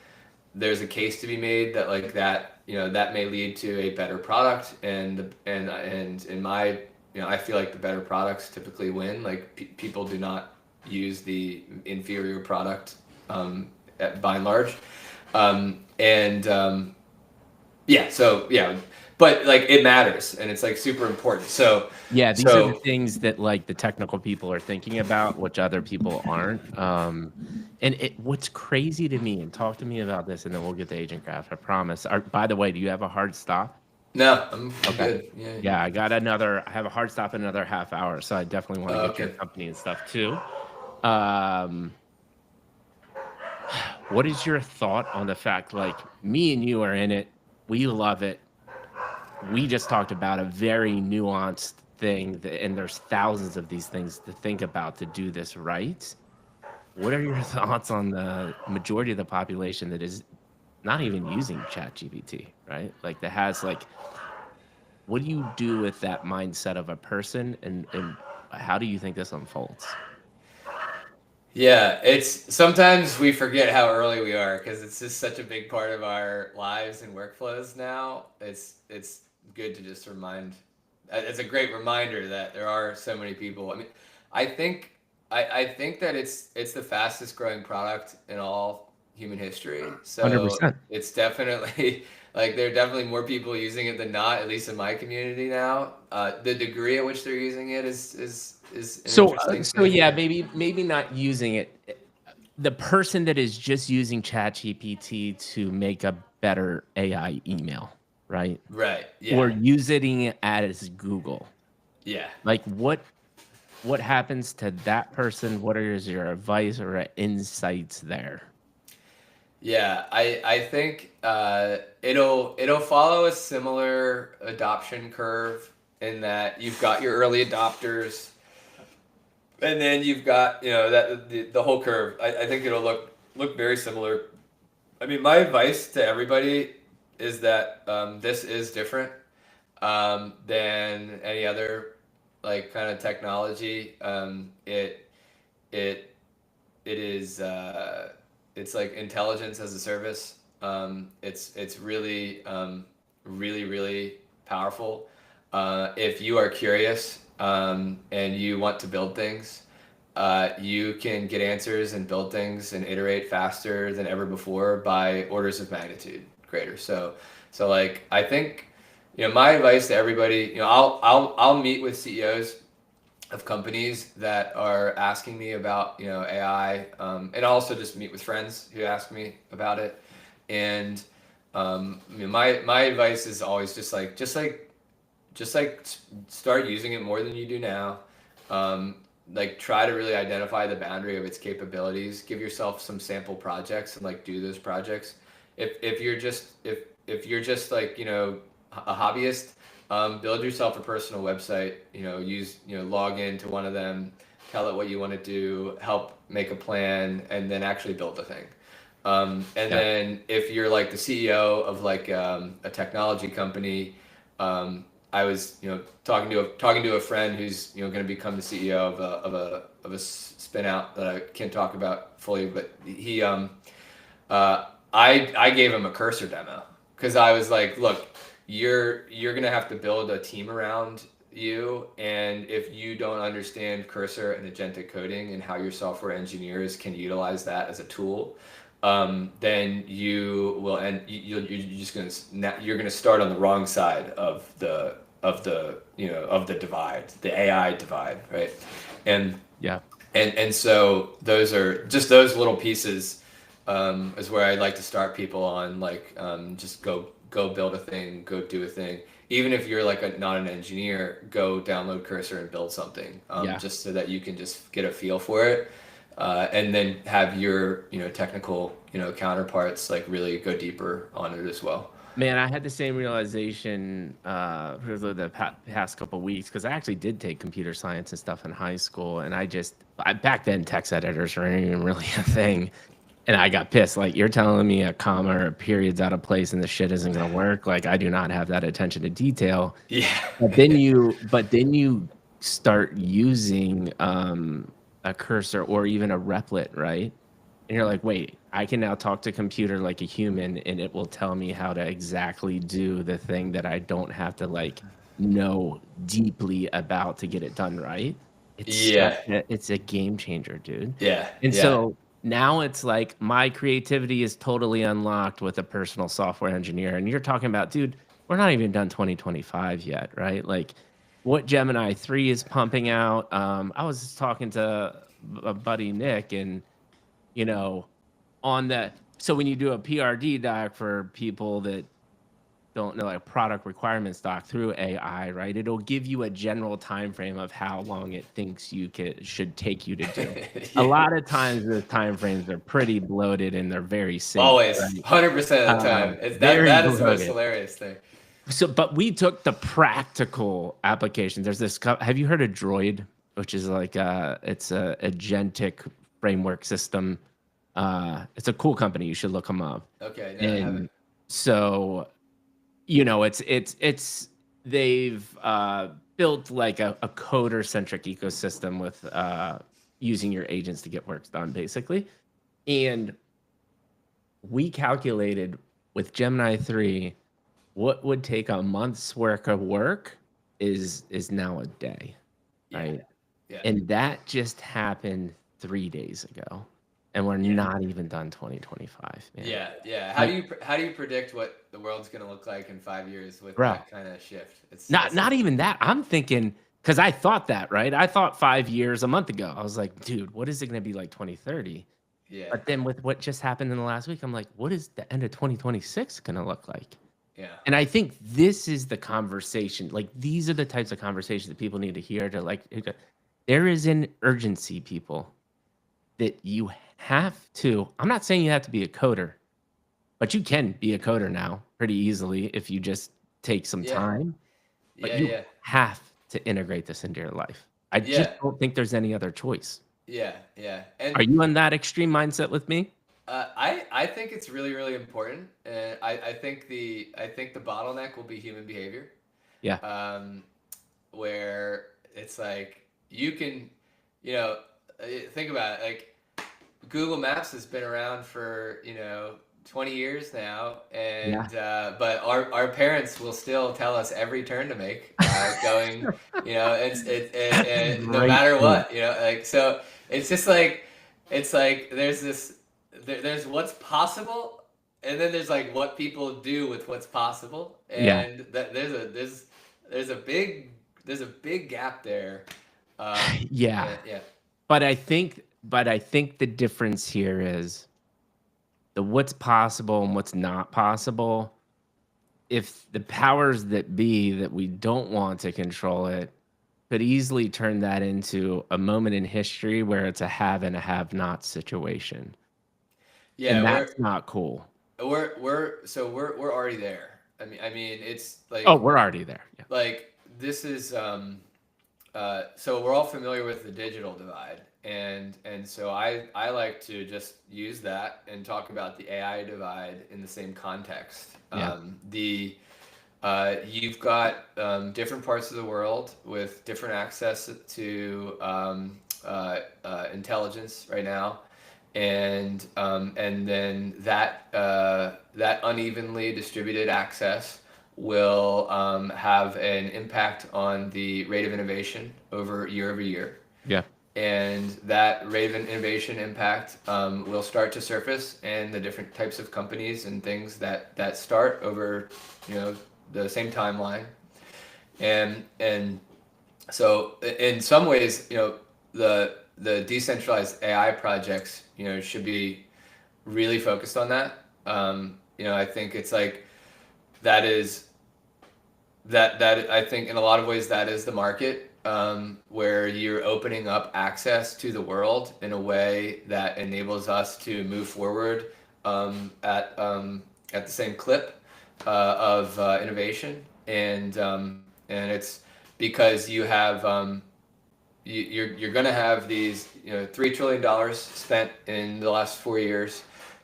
there's a case to be made that like that that may lead to a better product, and in my, I feel like the better products typically win. Like people do not use the inferior product, by and large, and yeah, so yeah, but like it matters, and it's like super important. So Yeah, these are the things that like the technical people are thinking about, which other people aren't. And what's crazy to me, and talk to me about this, and then we'll get to Agent Graph, I promise. By the way, do you have a hard stop? No, I'm Okay. good. Yeah. Yeah, I have a hard stop in another half hour, so I definitely want to get your Okay. company and stuff too. What is your thought on the fact, like, me and you are in it, we love it. We just talked about a very nuanced thing, and there's thousands of these things to think about to do this right. What are your thoughts on the majority of the population that is not even using ChatGPT, right? Like that has like, what do you do with that mindset of a person, and how do you think this unfolds? Yeah, it's sometimes we forget how early we are because it's just such a big part of our lives and workflows now. It's good to just remind. It's a great reminder that there are so many people. I mean, I think that it's the fastest growing product in all human history. So 100%. it's definitely like there are definitely more people using it than not, at least in my community now. The degree at which they're using it is an interesting So thing. yeah, maybe not using it. The person that is just using ChatGPT to make a better AI email, right? Right. Or Yeah. using it as Google. Yeah. Like what happens to that person? What is your advice or insights there? Yeah, I think it'll follow a similar adoption curve in that you've got your early adopters, and then you've got that the whole curve. I think it'll look very similar. I mean, my advice to everybody is that this is different than any other like kind of technology. It it is it's like intelligence as a service. It's really really powerful. If you are curious and you want to build things, you can get answers and build things and iterate faster than ever before by orders of magnitude greater. So like I think my advice to everybody, I'll meet with CEOs of companies that are asking me about AI, and also just meet with friends who ask me about it. And my advice is always just like start using it more than you do now. Like try to really identify the boundary of its capabilities. Give yourself some sample projects and like do those projects. If you're just like a hobbyist, build yourself a personal website. Log into one of them, tell it what you want to do, help make a plan, and then actually build the thing. And Yeah. then if you're like the CEO of like a technology company, I was talking to a friend who's going to become the CEO of a spin out that I can't talk about fully, but he I gave him a Cursor demo because I was like, look, you're gonna have to build a team around you, and if you don't understand Cursor and agentic coding and how your software engineers can utilize that as a tool, then you will and you're just gonna start on the wrong side of the divide, the AI divide, right? And Yeah. and so those are just those little pieces, is where I'd like to start people on, like just go build a thing, go do a thing. Even if you're like not an engineer, go download Cursor and build something, Yeah. just so that you can just get a feel for it, and then have your technical counterparts like really go deeper on it as well. Man, I had the same realization for the past couple of weeks because I actually did take computer science and stuff in high school, and back then text editors weren't even really a thing, and I got pissed. Like you're telling me a comma or a period's out of place and the shit isn't gonna work. Like I do not have that attention to detail. Yeah. But then you start using a cursor or even a replet, right? And you're like, wait, I can now talk to computer like a human and it will tell me how to exactly do the thing that I don't have to like know deeply about to get it done right. Yeah, It's a game changer, dude. yeah, And yeah. so now it's like my creativity is totally unlocked with a personal software engineer. And you're talking about, dude, we're not even done 2025 yet, right? Like what Gemini 3 is pumping out. I was just talking to a buddy Nick, and you know, on the so when you do a PRD doc for people that don't know, like product requirements doc through AI, right? It'll give you a general time frame of how long it thinks should take you to do. A Yeah. lot of times the time frames are pretty bloated and they're very safe, Always, right? 100% of the time. It's that Very that is the most bloated. hilarious thing. So, but we took the practical applications. There's this. Have you heard of Droid, which is like it's a agentic framework system. It's a cool company. You should look them up. Okay, no, I haven't. And so, it's they've built like a coder centric ecosystem with using your agents to get work done, basically. And we calculated with Gemini 3 what would take a month's worth of work is now a day, Yeah, right? yeah, And that just happened 3 days ago, and we're yeah, not even done 2025, man. yeah, yeah. How Like, do you predict what the world's gonna look like in 5 years with bro, that kind of shift? not even that. I'm thinking because I thought that, right? I thought 5 years a month ago. I was like, dude, what is it gonna be like 2030? Yeah, But then with what just happened in the last week, I'm like, what is the end of 2026 gonna look like? yeah, And I think this is the conversation. Like these are the types of conversations that people need to hear to like there is an urgency, people, that you have to. I'm not saying you have to be a coder, but you can be a coder now pretty easily if you just take some yeah, time. But yeah, you yeah, have to integrate this into your life. I just yeah, don't think there's any other choice. yeah, yeah. Are And you on that extreme mindset with me? I think it's really really important. I think the bottleneck will be human behavior. Yeah. Um, where it's like you can, you know, think about it. Like Google Maps has been around for 20 years now, Yeah. and but our parents will still tell us every turn to make going. That's a No great matter point. what, like so. It's just like it's like there's what's possible, and then there's like what people do with what's possible, Yeah. and that there's a big gap there. Yeah. And yeah, But I think the difference here is the what's possible and what's not possible. If the powers that be that we don't want to control it could easily turn that into a moment in history where it's a have and a have not situation. yeah, And we're that's not cool. we're already there. I mean, it's Oh, we're already there. Yeah. like this is so we're all familiar with the digital divide, and so I like to just use that and talk about the AI divide in the same context. Yeah. The You've got different parts of the world with different access to intelligence right now, and then that unevenly distributed access will have an impact on the rate of innovation over year. Yeah. And that rate of innovation impact will start to surface in the different types of companies and things that start over, the same timeline. And so in some ways, the decentralized AI projects, should be really focused on that. I think it's like that is that I think in a lot of ways that is the market, where you're opening up access to the world in a way that enables us to move forward at the same clip of innovation, and it's because you have you're going to have these $3 trillion spent in the last 4 years,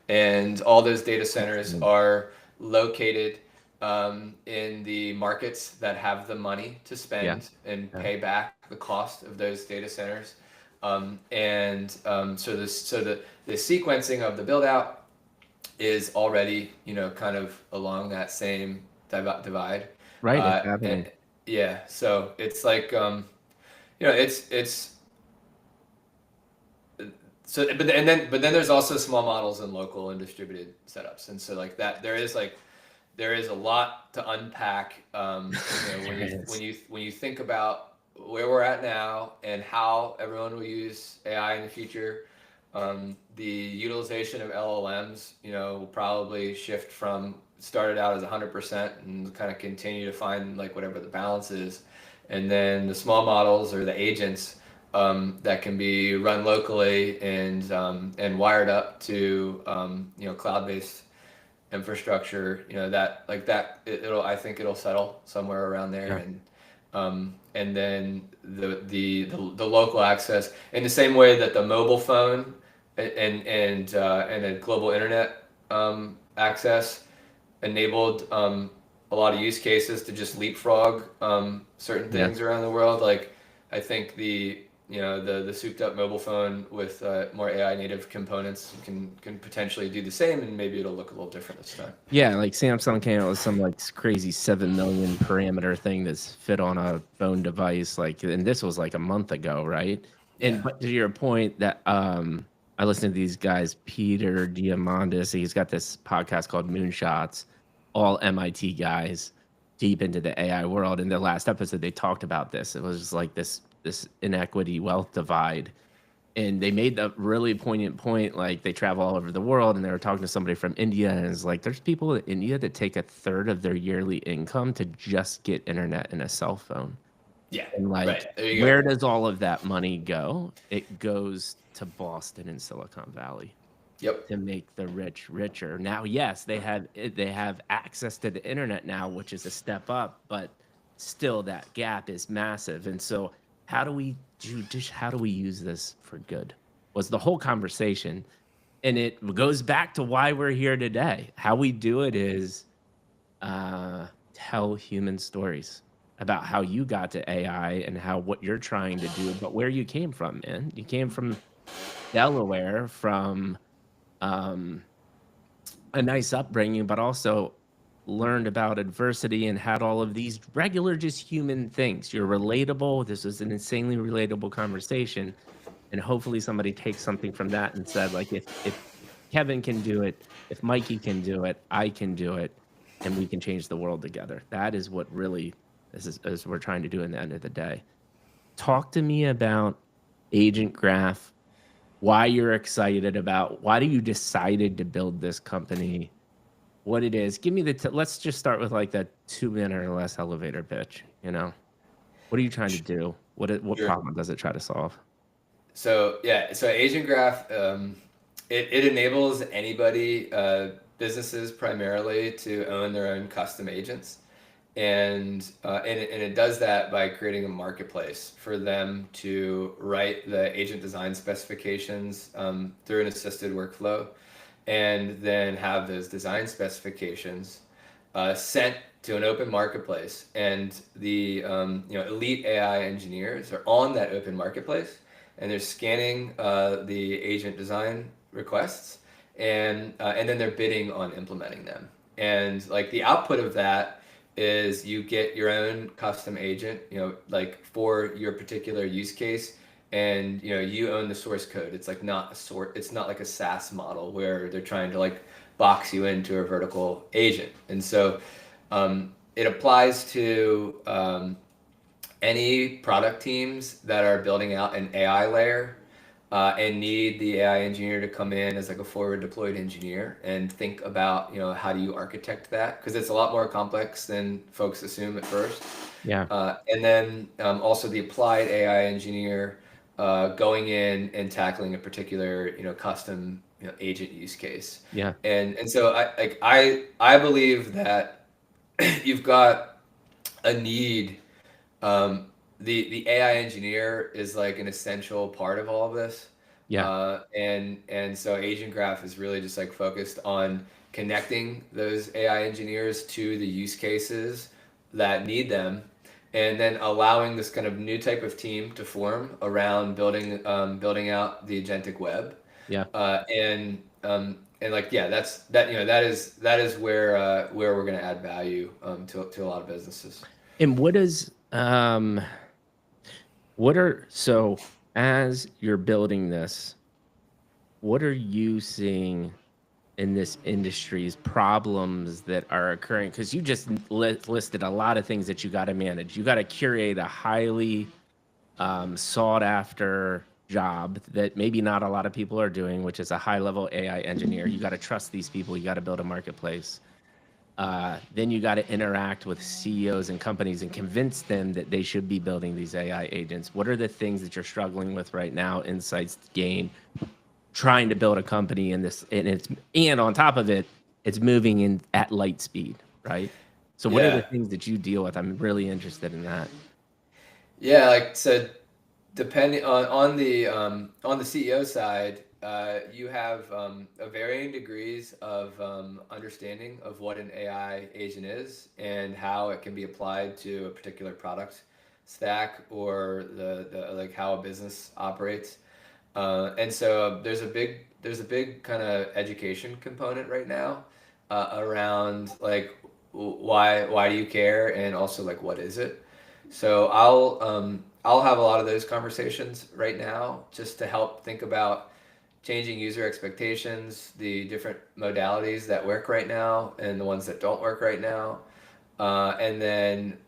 and all those data centers are located in the markets that have the money to Yeah. spend and Yeah. pay back the cost of those data centers. The sequencing of the build out is already, kind of along that same divide. Right, it's And happening. yeah, so it's like, it's so, but then there's also small models and local and distributed setups, and so like that there is a lot to unpack. When There you it is. think about where we're at now and how everyone will use AI in the future, the utilization of LLMs, will probably shift from started out as 100% and kind of continue to find like whatever the balance is, and then the small models or the agents, that can be run locally and wired up to, cloud-based infrastructure, that like that it'll I think it'll settle somewhere around there, Yeah. and then the local access in the same way that the mobile phone and a global internet, access enabled, a lot of use cases to just leapfrog, certain Yeah. things around the world. Like I think the souped up mobile phone with, more AI native components can potentially do the same, and maybe it'll look a little different this time. Yeah, like Samsung came out with some like crazy 7 million parameter thing that's fit on a phone device. Like, and this was like a month ago, right? And Yeah. but to your point that I listened to these guys, Peter Diamandis, he's got this podcast called Moonshots, all MIT guys deep into the AI world. In their last episode, they talked about this. It was just like this inequity wealth divide, and they made the really poignant point, like they travel all over the world and they were talking to somebody from India, and it's like there's people in India that take a third of their yearly income to just get internet and a cell phone. Yeah. And like, Right. There you go. where does all of that money go? It goes to Boston and Silicon Valley Yep. to make the rich richer. Now, yes, they have access to the internet now, which is a step up, but still that gap is massive. And so how do we use this for good? Was the whole conversation. And it goes back to why we're here today. How we do it is tell human stories about how you got to AI and how what you're trying to do, but where you came from, man. You came from Delaware, from um, a nice upbringing, but also learned about adversity and had all of these regular, just human things. You're relatable. This was an insanely relatable conversation. And hopefully somebody takes something from that and said, like, if Kevin can do it, if Mikey can do it, I can do it, and we can change the world together. That is what really is we're trying to do in the end of the day. Talk to me about Agent Graph, why you're excited about, why do you decided to build this company, what it is. Give me let's just start with like that 2 minute or less elevator pitch. What are you trying to do? What Sure. problem does it try to solve? So yeah, so Agent Graph, it enables anybody, businesses primarily, to own their own custom agents, and it does that by creating a marketplace for them to write the agent design specifications, through an assisted workflow, and then have those design specifications, sent to an open marketplace, and the, elite AI engineers are on that open marketplace, and they're scanning, the agent design requests, and then they're bidding on implementing them. And like the output of that is you get your own custom agent, like for your particular use case, and you own the source code. It's like not it's not like a SaaS model where they're trying to like box you into a vertical agent. And so, it applies to, any product teams that are building out an AI layer, and need the AI engineer to come in as like a forward deployed engineer and think about, how do you architect that, because it's a lot more complex than folks assume at first. Yeah, And then, also the applied AI engineer, going in and tackling a particular, custom, agent use case. yeah, And so I believe that you've got a need. The AI engineer is like an essential part of all of this, yeah, and so Agent Graph is really just like focused on connecting those AI engineers to the use cases that need them, and then allowing this kind of new type of team to form around building out the agentic web. Yeah. And like, yeah, that is where we're going to add value to a lot of businesses. And what are, so as you're building this, what are you seeing in this industry's problems that are occurring? Because you just listed a lot of things that you got to manage. You got to curate a highly sought after job that maybe not a lot of people are doing, which is a high level AI engineer. You got to trust these people. You got to build a marketplace. Then you got to interact with CEOs and companies and convince them that they should be building these AI agents. What are the things that you're struggling with right now? Insights gained trying to build a company in this, and on top of it, it's moving in at light speed, right? So what are the Yeah. things that you deal with? I'm really interested in that. Yeah, like, so depending on the CEO side, you have a varying degrees of understanding of what an AI agent is and how it can be applied to a particular product stack or the like how a business operates. And so there's a big kind of education component right now around like why do you care, and also like what is it. So I'll have a lot of those conversations right now just to help think about changing user expectations, the different modalities that work right now and the ones that don't work right now, and then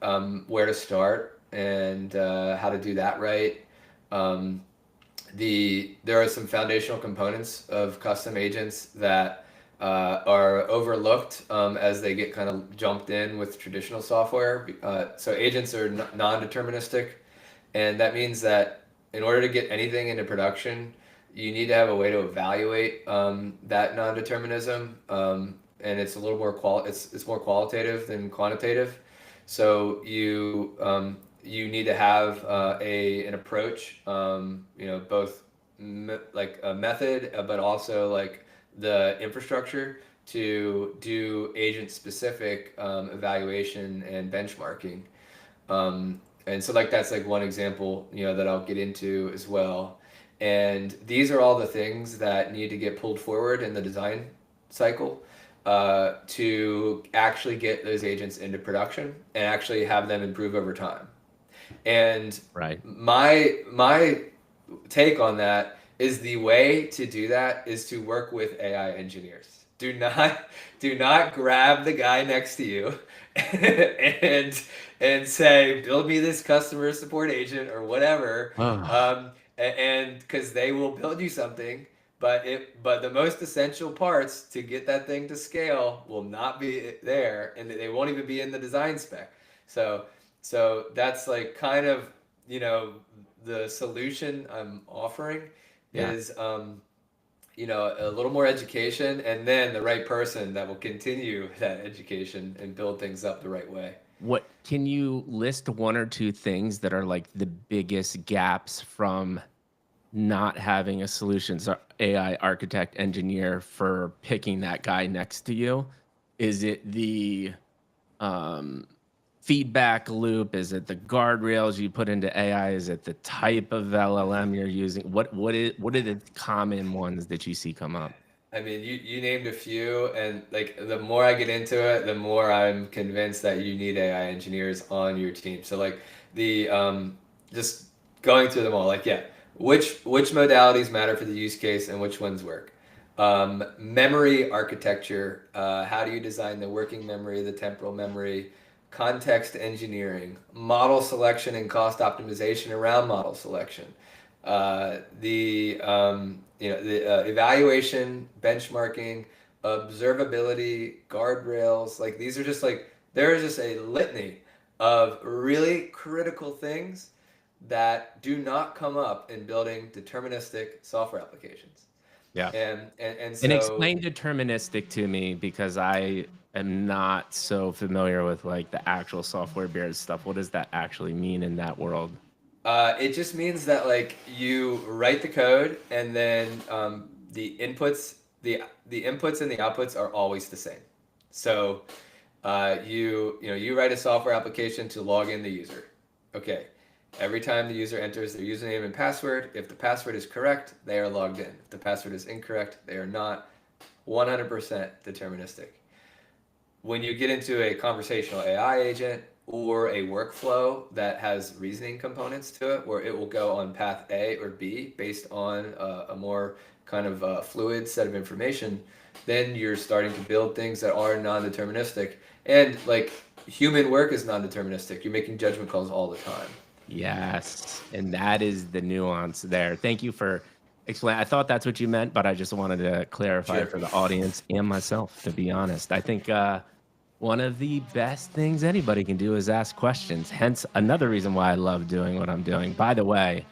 where to start and how to do that right. Um, there are some foundational components of custom agents that are overlooked as they get kind of jumped in with traditional software. So agents are non-deterministic, and that means that in order to get anything into production, you need to have a way to evaluate that non-determinism, and it's a little more it's more qualitative than quantitative. So you need to have an approach, both like a method, but also like the infrastructure to do agent specific evaluation and benchmarking. And so like that's like one example, that I'll get into as well. And these are all the things that need to get pulled forward in the design cycle to actually get those agents into production and actually have them improve over time. And Right. my take on that is the way to do that is to work with AI engineers. Do not grab the guy next to you and say build me this customer support agent or whatever, Oh, and because they will build you something, but the most essential parts to get that thing to scale will not be there, and they won't even be in the design spec. So that's like kind of, the solution I'm offering yeah. is, a little more education and then the right person that will continue that education and build things up the right way. What can you list one or two things that are like the biggest gaps from not having a solutions or AI architect engineer for picking that guy next to you? Is it the um, feedback loop? Is it the guardrails you put into AI? Is it the type of LLM you're using? What are the common ones that you see come up? I mean, you named a few, and like the more I get into it, the more I'm convinced that you need AI engineers on your team. So like the just going through them all, like, yeah, which modalities matter for the use case and which ones work. Memory architecture, how do you design the working memory, the temporal memory, context engineering, model selection and cost optimization around model selection, the evaluation, benchmarking, observability, guardrails. Like these are just like there is just a litany of really critical things that do not come up in building deterministic software applications. Yeah. And And so explain deterministic to me because I am not so familiar with like the actual software bears stuff. What does that actually mean in that world? it just means that like you write the code and then the inputs and the outputs are always the same. So you write a software application to log in the user. Okay, every time the user enters their username and password, if the password is correct, they are logged in. If the password is incorrect, they are not. 100% deterministic. When you get into a conversational AI agent or a workflow that has reasoning components to it, where it will go on path A or B based on a more kind of fluid set of information, then you're starting to build things that are non-deterministic. And like human work is non-deterministic. You're making judgment calls all the time. Yes, and that is the nuance there. Thank you for explaining. I thought that's what you meant, but I just wanted to clarify Sure. for the audience and myself, to be honest. I think one of the best things anybody can do is ask questions. Hence, another reason why I love doing what I'm doing. By the way,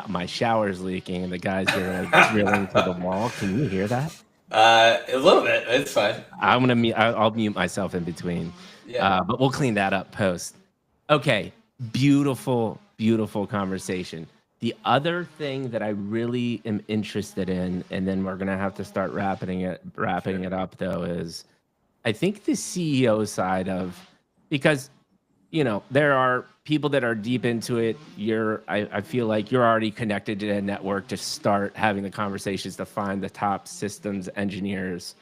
my shower's leaking, and the guys here are like drilling to the wall. Can you hear that? A little bit. It's fine. I'm gonna mute. I'll mute myself in between, Yeah. but we'll clean that up post. Okay, beautiful, beautiful conversation. The other thing that I really am interested in, and then we're gonna have to start wrapping it up though, is I think the CEO side of, because there are people that are deep into it. I feel like you're already connected to a network to start having the conversations to find the top systems engineers.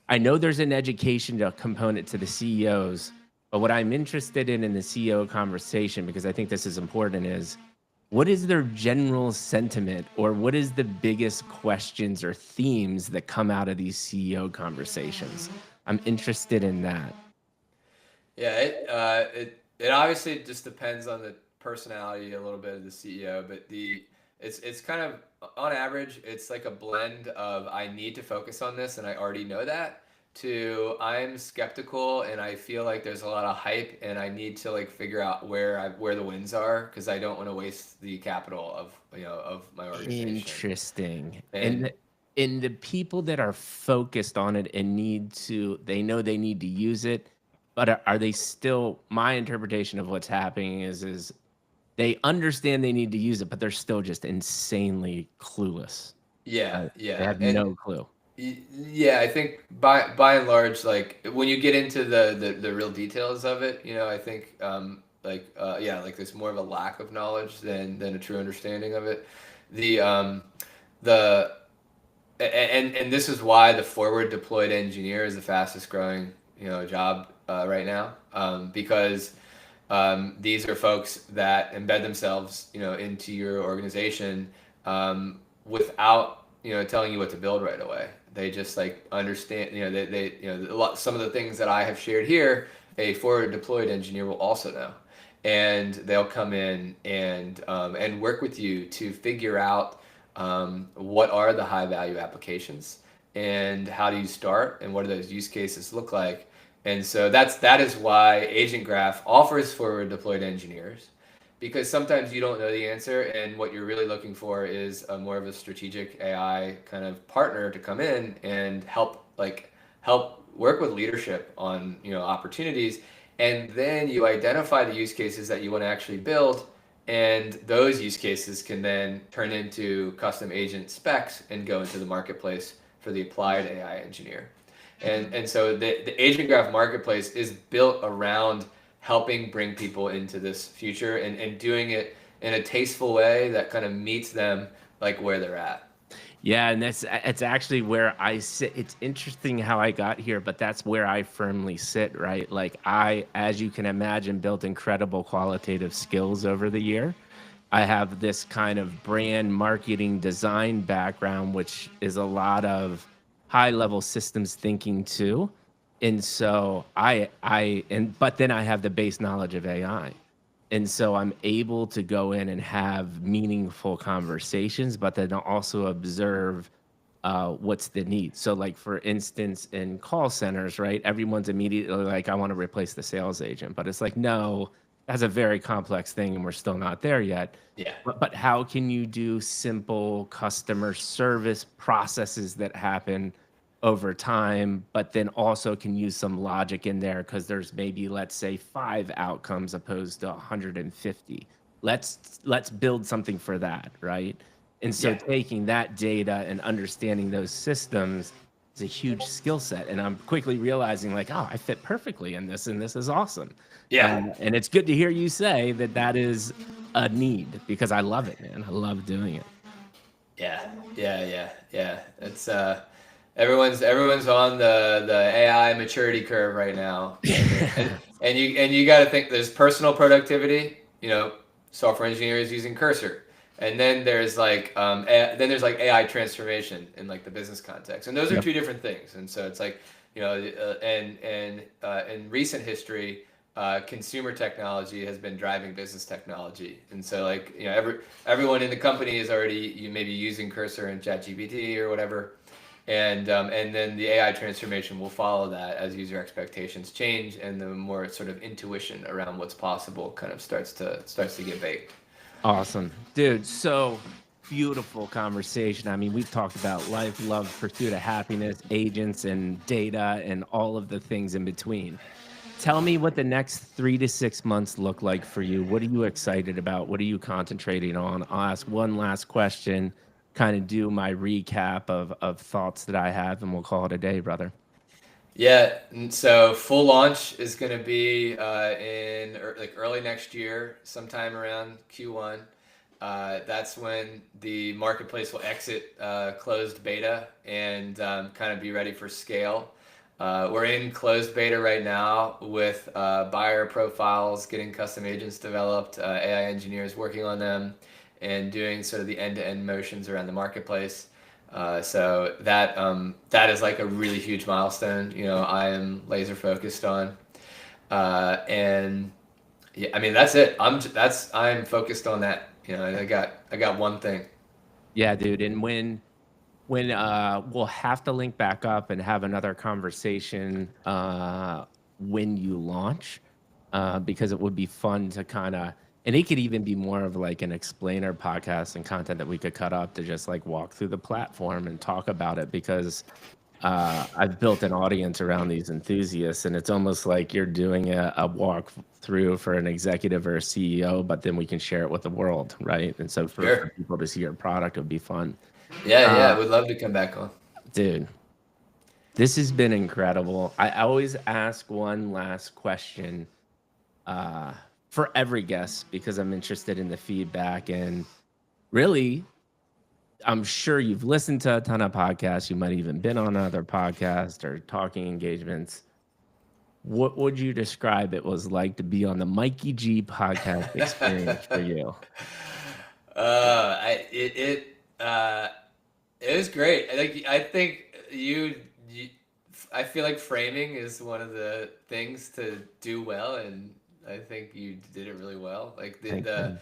I know there's an education component to the CEOs, but what I'm interested in the CEO conversation, because I think this is important, is what is their general sentiment, or what is the biggest questions or themes that come out of these CEO conversations? I'm interested in that. Yeah, it obviously just depends on the personality a little bit of the CEO, but it's kind of on average it's like a blend of I need to focus on this and I already know that to I'm skeptical and I feel like there's a lot of hype and I need to like figure out where the wins are because I don't want to waste the capital of of my organization. Interesting. And And the people that are focused on it and they know they need to use it, but are they still, my interpretation of what's happening is they understand they need to use it, but they're still just insanely clueless. yeah, Right? They yeah. have And no clue. Yeah, I think by and large, like when you get into the real details of it, I think yeah, like there's more of a lack of knowledge than a true understanding of it. The the and this is why the forward deployed engineer is the fastest growing job right now because these are folks that embed themselves into your organization without telling you what to build right away. They just like understand they some of the things that I have shared here a forward deployed engineer will also know, and they'll come in and work with you to figure out what are the high value applications and how do you start and what do those use cases look like. And so that is why Agent Graph offers forward deployed engineers, because sometimes you don't know the answer and what you're really looking for is more of a strategic AI kind of partner to come in and help work with leadership on opportunities, and then you identify the use cases that you want to actually build, and those use cases can then turn into custom agent specs and go into the marketplace for the applied AI engineer. And so the Agent Graph marketplace is built around helping bring people into this future and doing it in a tasteful way that kind of meets them like where they're at. Yeah, and it's actually where I sit. It's interesting how I got here, but that's where I firmly sit, right? Like as you can imagine, built incredible qualitative skills over the year. I have this kind of brand marketing design background, which is a lot of high level systems thinking too. And so but then I have the base knowledge of AI. And so I'm able to go in and have meaningful conversations, but then also observe what's the need. So, like for instance, in call centers, right? Everyone's immediately like, "I want to replace the sales agent," but it's like, no, that's a very complex thing, and we're still not there yet. Yeah. But how can you do simple customer service processes that happen over time, but then also can use some logic in there because there's maybe, let's say, 5 outcomes opposed to 150. Let's build something for that, right? And so Yeah. taking that data and understanding those systems is a huge skill set, and I'm quickly realizing like, oh, I fit perfectly in this, and this is awesome. Yeah. And it's good to hear you say that that is a need because I love it, man. I love doing it. Yeah. It's everyone's on the AI maturity curve right now, and you got to think there's personal productivity. Software engineers using Cursor, and then there's like AI transformation in like the business context, and those are Yep. two different things. And so it's like in recent history, consumer technology has been driving business technology, and so like everyone in the company is already maybe using Cursor and ChatGPT or whatever, and then the AI transformation will follow that as user expectations change, and the more sort of intuition around what's possible kind of starts to get baked. Awesome. Dude, so beautiful conversation. I mean, we've talked about life, love, pursuit of happiness, agents, and data, and all of the things in between. Tell me what the next 3 to 6 months look like for you. What are you excited about? What are you concentrating on? I'll ask one last question, kind of do my recap of thoughts that I have, and we'll call it a day, brother. Yeah, and so full launch is going to be in like early next year, sometime around Q1. That's when the marketplace will exit closed beta and kind of be ready for scale. We're in closed beta right now with buyer profiles, getting custom agents developed, AI engineers working on them, and doing sort of the end-to-end motions around the marketplace. So that is like a really huge milestone. I am laser focused on, and yeah, I mean that's it. I'm focused on that. I got one thing. Yeah, dude. And when we'll have to link back up and have another conversation when you launch, because it would be fun to kind of, and it could even be more of like an explainer podcast and content that we could cut up to just like walk through the platform and talk about it, because I've built an audience around these enthusiasts, and it's almost like you're doing a walk through for an executive or a CEO, but then we can share it with the world, right? And so for Sure. people to see your product, it would be fun. Yeah, Uh, I would love to come back on. Dude, this has been incredible. I always ask one last question uh, for every guest because I'm interested in the feedback. And really, I'm sure you've listened to a ton of podcasts. You might even been on another podcast or talking engagements. What would you describe it was like to be on the Mikey G podcast experience for you? I it was great. I think you I feel like framing is one of the things to do well, and I think you did it really well. Like Thanks, man.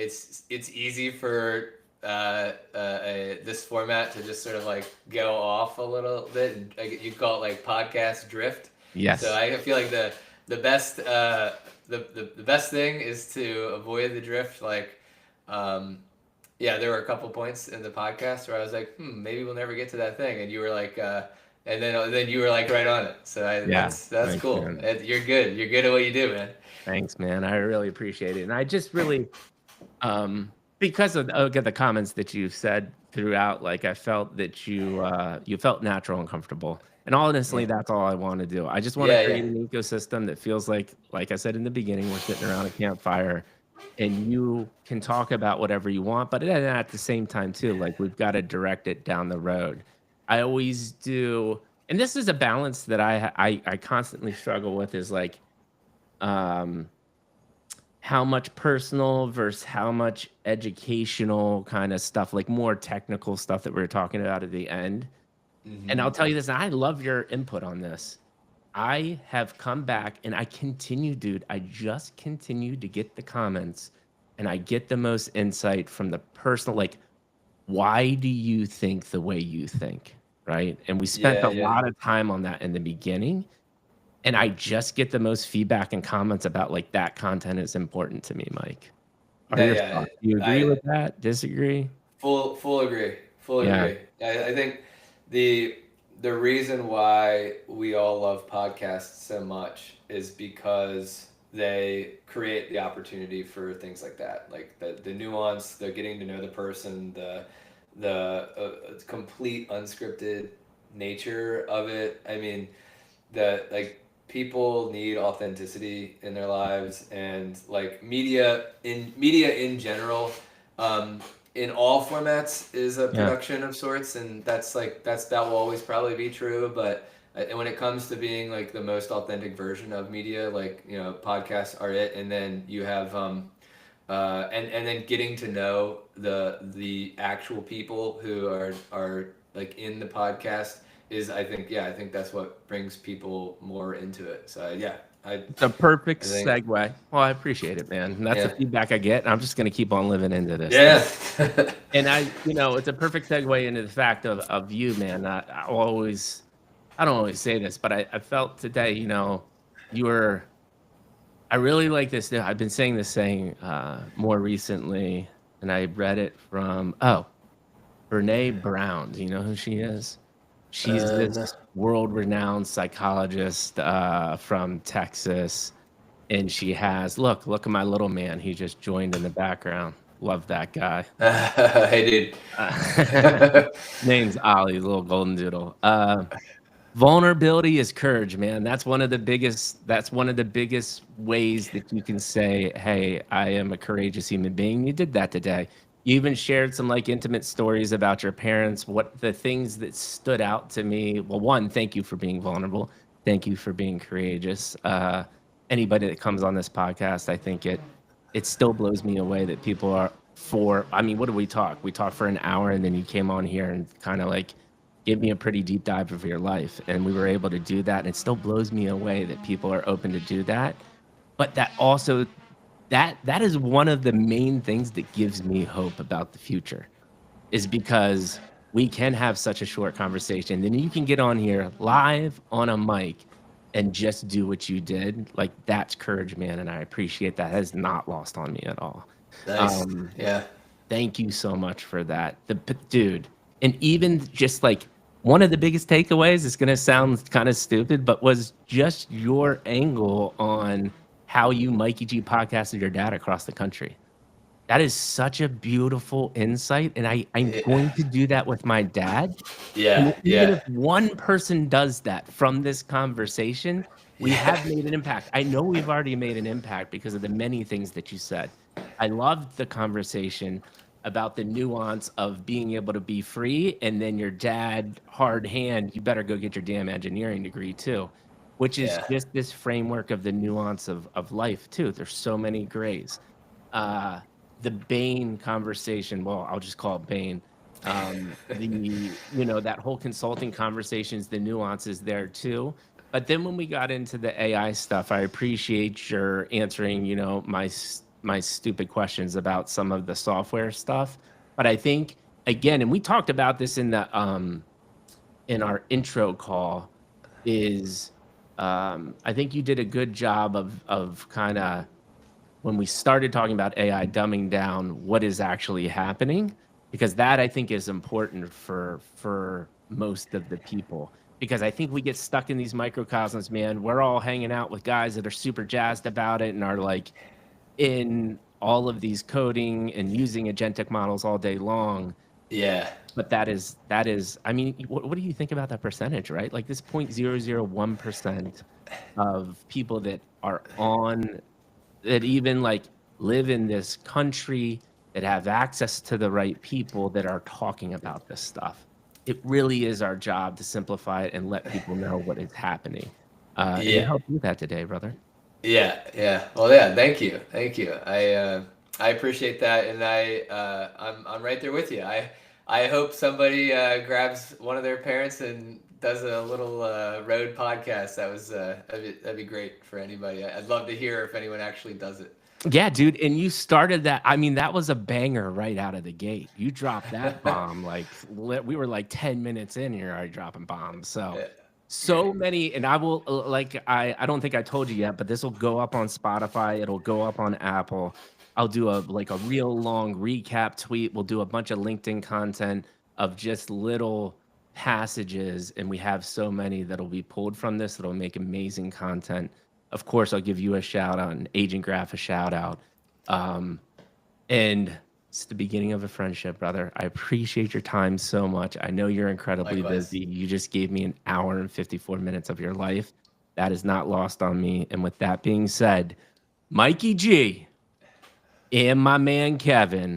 it's it's easy for this format to just sort of like go off a little bit, and you call it like podcast drift. So Yes. I feel like the best the best thing is to avoid the drift. Like yeah, there were a couple points in the podcast where I was like, maybe we'll never get to that thing, and you were like, and then you were like right on it. So Yeah. that's Thanks, cool. man. You're good. You're good at what you do, man. Thanks, man. I really appreciate it. And I just really, because of again, the comments that you've said throughout, like I felt that you felt natural and comfortable. And honestly, Yeah, that's all I want to do. I just want to yeah, create an ecosystem that feels like I said in the beginning, we're sitting around a campfire and you can talk about whatever you want, but then at the same time too, like we've got to direct it down the road. I always do, and this is a balance that I constantly struggle with is like um how much personal versus how much educational kind of stuff, like more technical stuff that we were talking about at the end. And I'll hmm tell you this, and I love your input on this. I have come back and I continue, dude. I just continue to get the comments and I get the most insight from the personal, like, why do you think the way you think? Right. And we spent yeah, a yeah, lot of time on that in the beginning. And I just get the most feedback and comments about like that content is important to me, Mike. Are yeah, your yeah. thoughts? Do you agree I with that? Disagree? full agree. Full Yeah. agree. I think the the reason why we all love podcasts so much is because they create the opportunity for things like that, like the nuance, the getting to know the person, the complete unscripted nature of it. I mean, that like people need authenticity in their lives, and like media in general, um, in all formats is a Yeah. production of sorts, and that will always probably be true. But when it comes to being like the most authentic version of media, like podcasts are it, and then you have and then getting to know the actual people who are like in the podcast is, I think that's what brings people more into it. So yeah, It's a perfect I think segue. Well, I appreciate it, man. And that's the yeah, feedback I get. And I'm just going to keep on living into this thing. yeah. And it's a perfect segue into the fact of you, man. I don't always say this, but I felt today, you were, I really like this. I've been saying this saying more recently, and I read it from, Brene Brown. Do you know who she is? She's No. this world-renowned psychologist from Texas, and she has look at my little man. He just joined in the background. Love that guy. Hey, Uh, dude. name's Ollie, little golden doodle. Vulnerability is courage, man. That's one of the biggest ways that you can say, "Hey, I am a courageous human being." You did that today. You even shared some like intimate stories about your parents, what the things that stood out to me. Well, one, thank you for being vulnerable. Thank you for being courageous. Anybody that comes on this podcast, I think it still blows me away that people are for. I mean, what do we talk? We talked for an hour, and then you came on here and kind of like give me a pretty deep dive of your life, and we were able to do that. And it still blows me away that people are open to do that. But that also that is one of the main things that gives me hope about the future, is because we can have such a short conversation. Then you can get on here live on a mic and just do what you did. Like, that's courage, man, and I appreciate that. That has not lost on me at all. Nice. Um, Yeah. Thank you so much for that. Dude, and even just like one of the biggest takeaways is going to sound kind of stupid, but was just your angle on how you Mikey G podcasted your dad across the country. That is such a beautiful insight, and I'm Yeah. going to do that with my dad. And Yeah. even if Yeah. one person does that from this conversation, we have Yeah. made an impact. I know we've already made an impact because of the many things that you said. I loved the conversation about the nuance of being able to be free, and then your dad, hard hand, you better go get your damn engineering degree too, which is Yeah. just this framework of the nuance of life too. There's so many grays. Uh, the Bain conversation, well, I'll just call it Bain. That whole consulting conversations, the nuances there too. But then when we got into the AI stuff, I appreciate your answering, my stupid questions about some of the software stuff. But I think, again, and we talked about this in our intro call, is I think you did a good job of kind of, when we started talking about AI, dumbing down what is actually happening, because that I think is important for most of the people. Because I think we get stuck in these microcosms, man. We're all hanging out with guys that are super jazzed about it and are like in all of these coding and using agentic models all day long. Yeah. But that is, I mean, what do you think about that percentage, right? Like this 0.001% of people that are on, that even like live in this country, that have access to the right people that are talking about this stuff. It really is our job to simplify it and let people know what is happening. And you Yeah. helped do that today, brother. Yeah, yeah. Well, yeah. Thank you. I appreciate that, and I'm right there with you. I hope somebody grabs one of their parents and does a little road podcast. That'd be great for anybody. I'd love to hear if anyone actually does it. Yeah, dude. And you started that. I mean, that was a banger right out of the gate. You dropped that bomb. Like, we were like 10 minutes in, you're already dropping bombs. Yeah. So many. And I will, like, I don't think I told you yet, but this will go up on Spotify. It'll go up on Apple. I'll do a real long recap tweet. We'll do a bunch of LinkedIn content of just little passages. And we have so many that'll be pulled from this that'll make amazing content. Of course, I'll give you a shout out and Agent Graph a shout out. And It's the beginning of a friendship, brother. I appreciate your time so much. I know you're incredibly Likewise. busy. You just gave me an hour and 54 minutes of your life. That is not lost on me. And with that being said, Mikey G and my man Kevin